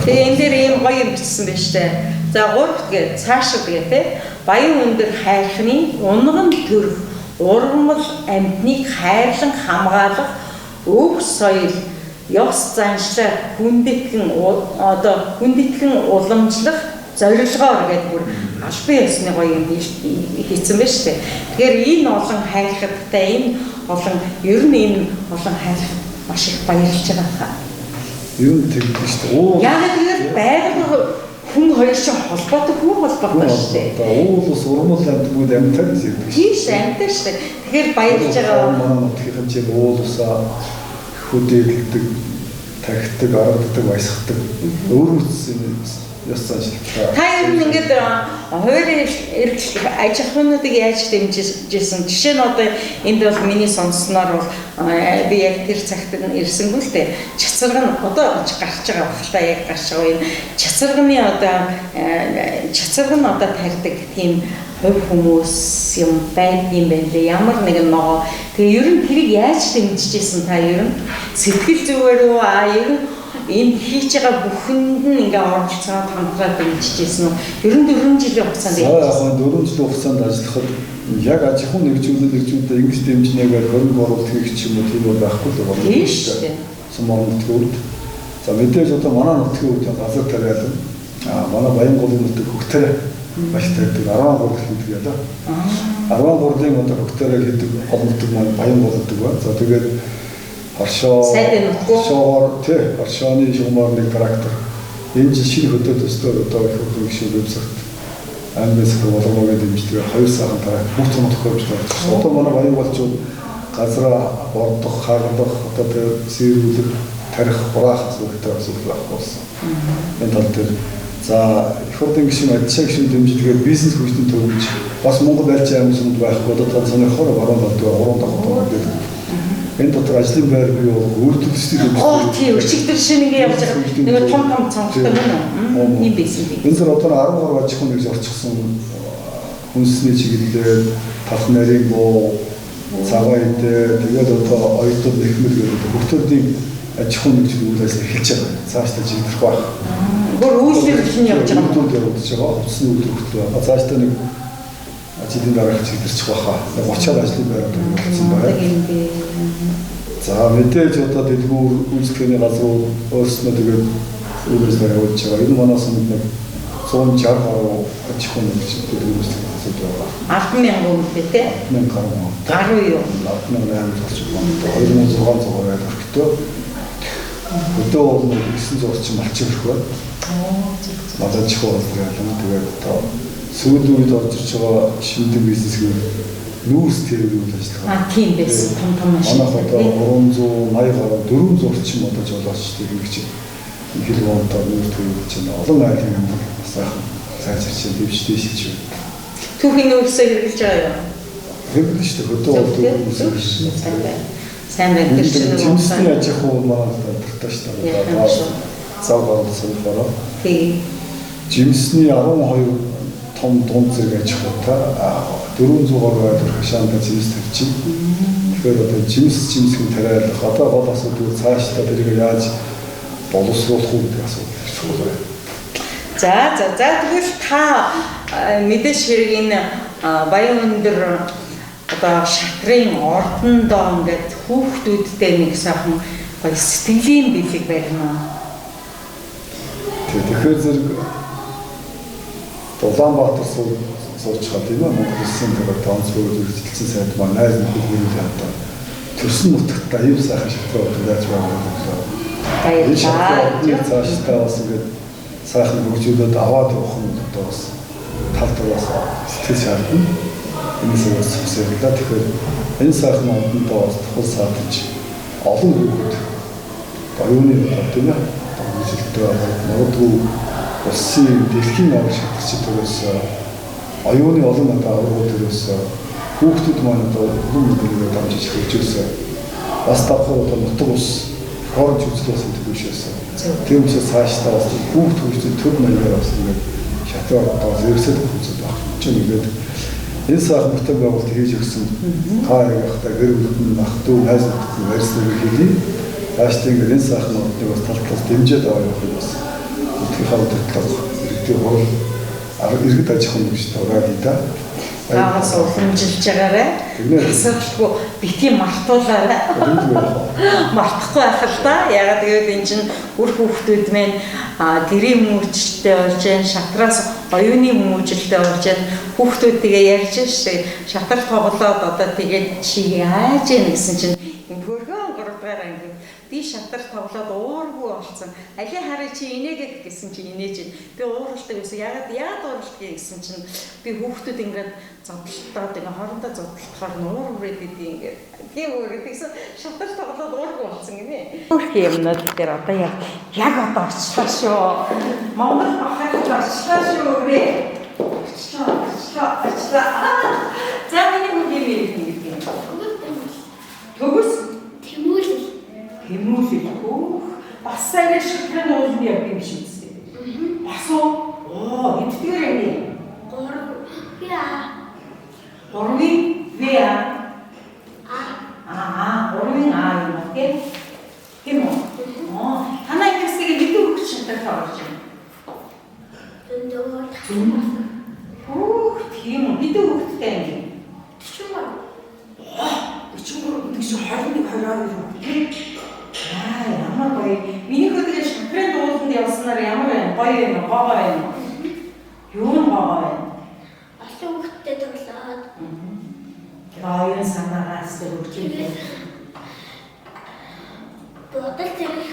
Тэгээ энэ дээр ийм гоё юм бичсэн байна шүү дээ. За 3 гээд цаашаа тэгээ те Баян өндөр хайрхны унган төрх ургамал амьтныг хайрлан хамгаалах өв соёл ёс заншлаг хүндэтгэн уламжлах зорилгоор гэдэг бүр албан ёсны гоё юм хийсэн байна шүү дээ. Тэгэхээр энэ олон хайрхадтай энэ олон ер нь энэ олон хайрхад маш их баярлж байгаа. Ер нь тэгдэг шүү дээ. Яг тэгэхээр байгаль хүн хоёр чинь холбоотой шүү дээ. Уул ус урмал амьтнууд амьтар гэсэн юм. Тийм шүү амьтар шүү дээ. Тэгэхээр баярлж байгаа манай нутгийн чинь уул усаа хөдөлгдөг тахидаг, аргадаг, баясгадаг өөр үсэн ёс заншилтай. Та ер нь ингээд хуулийн эрхлэх аж ахуйнуудыг яаж дэмжижсэн? Жишээ нь одоо энд бол миний сонссноор бол би яг тэр цагт ирсэнгүй л дээ. Чацарга нь одоо гарч байгаа багтаа яг гарч байгаа юм. Чацарга нь одоо тарьдаг тийм хувь хүмүүс юм байдгийн байлээ. Ямар нэгэн ногоо. Тэгээ ер нь тэрийг яаж дэмжижсэн та ер нь сэтгэл зүгээр үү? Ер нь энэ хийж байгаа бүхэнд нь ингээ оролцоод хамтраад дэмжижсэн үү? Ер нь 4 жилийн хугацаанд яг 4 жилийн хугацаанд ажиллахад яг аж ахуйн нэгжүүлэлтүүд ингэж дэмжнэгээр хөрөнгө оруулалт хийх ч юм уу тийм байхгүй л байна. Тийм шүү дээ. Сумын нутгууд. За мэдээж одоо манай нутгийн үед газар тариалан манай Баянгуулын нутаг хөгтөрөө маш тавьдаг 13 гэдэг ялаа. 13-ын одоо хөгтөрөө гэдэг холбогддог маань Баянгуул гэдэг ба. За тэгээд Оршооны шугамар нэг трактор. Энэ жил шинэ хөдөө төслөөр одоо их хөрөнгө гişүүд үзэгт аймагаас болгоомоор дэмждэг 2 саяхан трактор бүх цомог тохиолж байна. Одоо манай Баянгуулчууд газраа бордох, хаагадах, одоо тэр сэрүүлэх, тарих, хураах зүйлтэй асуудал авахсан. Энэ тал дээр за их хөрөнгө гişийн ажил гişүүд дэмжлэгээр бизнес хөгжлийн төвөж бас Монгол альж аймагт байхгүй одоо сонирхоор баруун болдог 3 дахь гэдэг. Энэ дотор ажлын байр бий өөрчлөлттэй тийм өчигдөр шинэ явж байгаа нэг том цонхтой байна. Ийм байсан би. Энэ зэрэг одоо 13 аж ахуйн нэгж орчихсон хүнсний чиглэлээр талх нарийн буу цагаан идэ тэгээд одоо оюутан нэхмэл гэдэг бүхтөрдийн аж ахуйн нэгжийн үйл ажиллагаа эхэлж байгаа. Цаашдаа жигдэх байх. Гөр үйлчлэл нь явж байгаа. Бүгд явагдаж байгаа. Утасны үйлдвэрлэлт байна. Цаашдаа нэг жилийн дараа чигдэрчих байхаа. 30-аар ажлын байрууд болсон байна. За мэдээж одоо дэлгүүр үйлчлэгээний газрууд өөрснөө тэгээд үйл ажиллагаа явуулж байгаа. Энэ манаас нэг 160 гаруй аж ахуйн нэгжтэй үйлчлэгээ хийдэг байгаа. 10,000 хүнтэй тий? 10,000 гаруй юу? 10,000 зорч байна. 2600 гаруй өрхтөө. Өдөө бол 900 орчим малчин өрх байна. Надад чих бол тэгээд одоо сүүлийн үед орж ирж байгаа шинэдэг бизнесийн нүүрс тэрээр үйл ажиллагаа. Тийм байсан. Том машин. Манайх одоо 380 гаруй 400 орчим одоо жолоочтой хэрэгж хэл вонтоор нүүрс төрүүлж байна. Олон айлын юм бас сайжирч дэвшдээ шилж байна. Түүхийн нүүрсээ хэрэгжилж байгаа юу? Хэрэглэж шүү дээ. Хөдөө бол сайн байна. Тэр чинь жимсний аж ахуй маань дуртай шүү дээ. Зав гарууд сонирхороо. Тийм. Жимсний 12 том дунд зэрэг аж ахуйтай 400 гаруй айлын хашаанда жимс тавьчих. Тэгэхээр одоо жимсийн тариалах одоо гол асуудал цаашдаа тэрийг яаж боловсруулах уу гэдэг асуудал байна. За тэгвэл та мэдээж хэрэг энэ баян өндөр одоо шатрын ордондоо ингээд хүүхдүүдтэй нэг сайхан гоё сэтгэлийн бэлэг байна. Тэгэхээр зэрэг Улаанбаатар сууж байгаа тийм ээ Монгол Улсын тэгээд онцгой үйлчлэлцэн сайд маань найз нөхөдний хамтаа төрсөн нутагт аюул сайхан шатраа удирдах байгаа. Баярлалаа. Цаашдаа бас ингээд сайхан хөгжүүлээд аваад явах нь одоо бас тал талаас сэтгэл шаардна. Энэсээ бас зөвсөрлөө. Тэгэхээр энэ сайхан одондоо бас тул саатаж олон хүүхэд оюуны тийм ээ хөгжилтэй магадгүй улсын дэлхийн аврал шатрчдээс оюуны олон надад аврагуудаас хүүхдүүд маань одоо хүн мэдээлэлээр дамжиж хөгжүүлсэн. Бас давхар одоо нутаг ус хоорон үзлээс төлөвшөөсөн. Тийм учраас цаашдаа бас хүүхд хөгжлийн төв маягаар бас ингээд шатраа одоо зэрэгсэл хөгжөж байгаа. Чинь ингээд энэ сайхан нутаг байгуулалт хийж өгсөн хаяг ахтай гэр бүлийн ах дүү найз нөхдөд ярьсныг хэлье. Цаашдаа ингээд энэ сайхан нутгийг бас тал талаас дэмжиж авах юм бас. Нутгийн хавдралт иргэдийн хурал иргэд аж ахуйн нэгжтэй ураад да. Байгаас уламжилж байгаарэ. Асуудалгүй бити мартуулаарай. Мартахгүй байх л да. Ягаад гэвэл энэ чинь үр хүүхдүүд маань гэрийн хүмүүжлтэй болж байна. Шатраас оюуны хүмүүжлтэй болж байна. Хүүхдүүд тэгээ ярьж шээ. Шатар тоглоод одоо тэгээд чи яаж яах гэсэн чинь энэ хөргөн 3 дахь анги би шатар тоглоод уургүй болсон. Алийн хараа чи инээгээд гэсэн чи инээж байна. Би ууралдаг гэсэн. Яагаад ууралдгийг гэсэн чинь би хүүхдүүд ингээд зодтолтоод ингээд хоорондоо зодтолтохоор нуур үрээд идэв ингээд. Тийм үрээд гэсэн шатар тоглоод уургүй болсон гинэ. Бүх юмнууд дээр одоо яг одоо очлоо шүү. Монгол бахад очлоо шүү үрээ. Очлоо. За миний хүн юм юм. Төгс Тэмүүл бас сайн шигрэн уулын яг юм шиг үстэй. Бас эдгээр юм. Гурвын юм тийм үү? Танай хэсгийг мэдээ өгч чадах орж байна. Тийм үү? Мэдээ өгөхтэй юм. 43 гэж 21 ямар гоё. Миний хөдөлгөөний шатрын дууланд явснаар ямар байна? Гоё юм уу? Гоо байна уу? Юу нь гоо байна? Олон хүүхдтэй тоглоод. Гайрын санаагаас өгчээ. Бодол зэрэг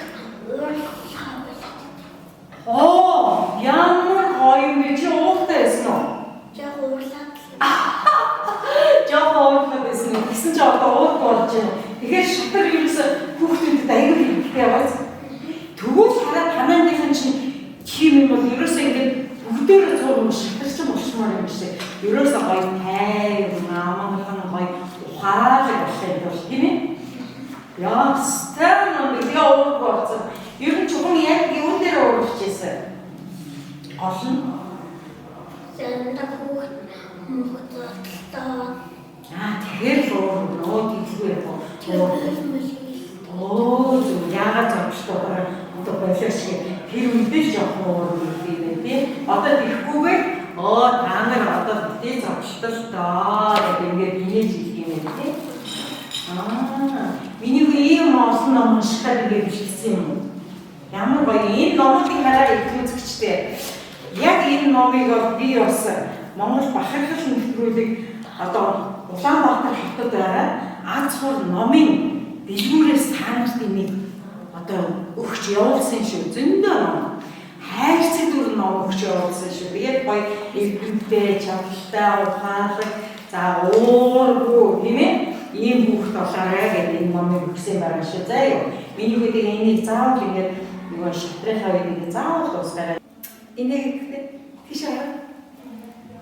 ямар гоё юм бэ? Чи ууртай байсан уу? яг уурлаад. Жоо байсан уу? Гэсэн ч одоо ууртай болж байна. Тэгэхээр шатар ерөөсө хүүхдүүдэд аягүй хэрэгтэй яваас. Тэгвэл хараад хамааныхан чинь чим юм бол ерөөсө ингээд бүгдээрээ цуурах шатар ч болчмоор юм шиг. Ерөөсө гоё тайван аманхан гоё ухаалаг болчихсон тийм ээ. Ястаа нэг яавал болсон. Ер нь чухам яг юун дээр уурчихсан. Олон Зэнда хүүхд мөхөдөлтөө. Тэгэхээр нөө тийгүй юм. Яагаад зовчлоо одоо болоо шиг тэр үедээ жоохон уур юм тийм. Одоо тийхгүйгээр та нар одоо битээ зовчлоо доо гэдэг ингээд инээж хэлэх юм тийм. Миний ийм олон ном уншихад ингээд бичсэн юм. Ямар гоё энэ номыг хараад их үзэгчтэй. Яг энэ номыг би бас Монгол бахархал нэвтрүүлэг одоо Улаанбаатар хотод байгаа аз хор номын дэлгүүрээс таамаглалтын нэг одоо өгч явуулсан шүү. Зөндөө ном. Хайрцаг дүр ном өгч явуулсан шүү. Тэгээд гоё эрдэмтэй, чадaltaй, ухаалаг, за уургүй тийм ээ. Ийм хүүхд болоорой гэдэг энэ номыг өгсөн байгаа шүү. За юу. Миний хөдөө энийг заавал ингээд нөгөө шатрынхаа үеийг заавал дуусгаарай. Энийг тийш хараа.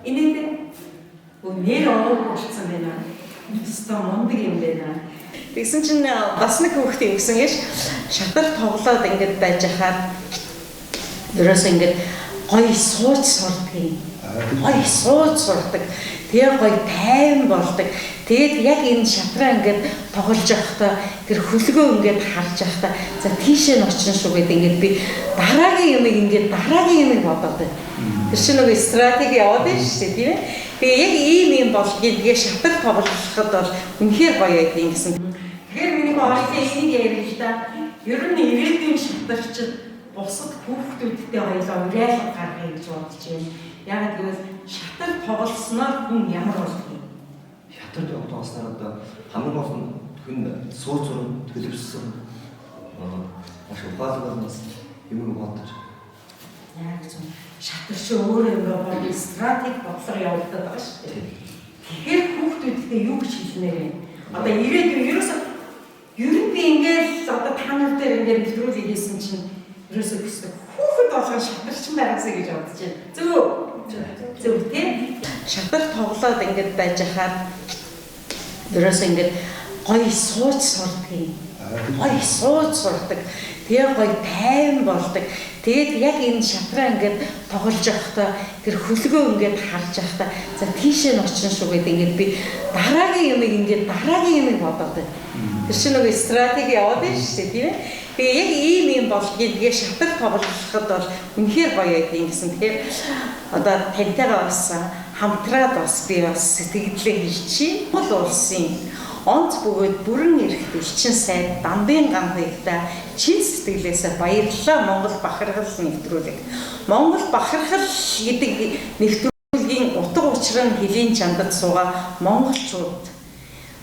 Энийг нэр оруулсан байна. Өстөө мундаг юм байна. Тэгсэн чинь бас нэг хүүхд ингэсэн гэж шатар тоглоод ингэж байж хаад ерөөсөө ингэж гоё сууж сурдаг. Гоё сууж сурдаг. Тэгээ гоё тайван болдог. Тэгээд яг энэ шатраа ингэж тоглож явахдаа тэр хөлгөө ингэж харж явахдаа за тийшээ нь очин шүү гэдэг ингэж би дараагийн юмыг бодоод байна. Тэр чинь нэг стратеги яваад байна шүү дээ тийм ээ. Тэгээ яг ийм юм болгоё. Тэгээ шатар тоглоход бол үнэхээр гоё байдаг юм гэсэн. Тэгэхээр миний боолтой энийг ярих та ер нь ирээдүйн шатарчид бусад хүүхдүүдтэй хоёулаа уриалга гаргая гэж бодож байна. Яагаад гэвэл шатар тоглосноор хүн ямар болдог юм? Шатар тоглосноор одоо хамгийн гол нь хүн суур зураг төлөвлөсөн маш ухаалаг бас юм бодож. Яг зөв. Шатар чи өөрөө ингээд стратеги бодлого явуулдаг байгаа шүү дээ. Тэгэхээр хүүхдүүдтэй юу гэж хэлмээр вэ? Одоо ирээдүйн ерөөсөө ер нь би ингээд одоо та нар дээр ингээд нэвтрүүлэг хийсэн чинь ерөөсөө гэсэн хүүхэд болгон шатарчин байгаасаа гэж бодож байна. Зөв тийм. Шатар тоглоод ингээд байж хаад ерөөсөө ингээд гоё сууж сурдаг юм. Гоё сууж сурдаг. Тэгээ гоё тайван болдог. Тэгээд яг энэ шатраа ингээд тоглож явахдаа тэр хөлгөө ингээд харж явахдаа за тийшээ нь очин шүү гэдэг ингээд би дараагийн юмыг бодоод байна. Тэр чинь нэг стратеги яваад байна шүү дээ тийм ээ. Тэгээ яг ийм юм болгоё. Тэгээ шатар тоглоход бол үнэхээр гоё байдгийг гэсэн. Тэгэхээр одоо таньтайгаа бас хамтраад бас би бас сэтгэлдээ хэлчихье. Монгол улсын онц бөгөөд бүрэн эрхт элчин сайд Дамбын ган хоёртай чин сэтгэлээсээ баярлалаа Монгол бахархал нэвтрүүлэг. Монгол бахархал гэдэг нэвтрүүлгийн утга учир нь хэлийн чандад суугаа монголчууд.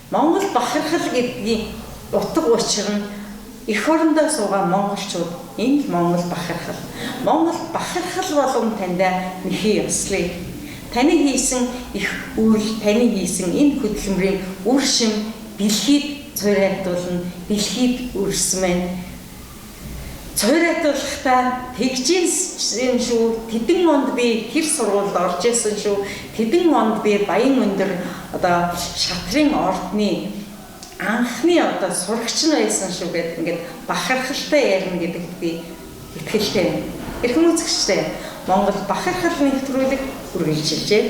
Монгол бахархал гэдгийн утга учир нь эх орондоо суугаа монголчууд энэ Монгол бахархал. Монгол бахархал болгон таньда нэхий ёслыг. Таны хийсэн их үйл, таны хийсэн энэ хөдөлмөрийн үр шим бэлхийд цорайтуулна, бэлхийд үрсмэн. Цорайтуулахдаа тэгжсэн шүү. Тэдэн онд би тэр сургуульд орж исэн шүү. Тэдэн онд би Баян өндөр одоо шатрын ордны анхны одоо сурагч нь байсан шүү гэдэг ингээд бахархалтай ярина гэдэгт би итгэлтэй байна. Эрхэм үзэгчдээ Монгол бахархал нэвтрүүлэг үргэлжилжээ.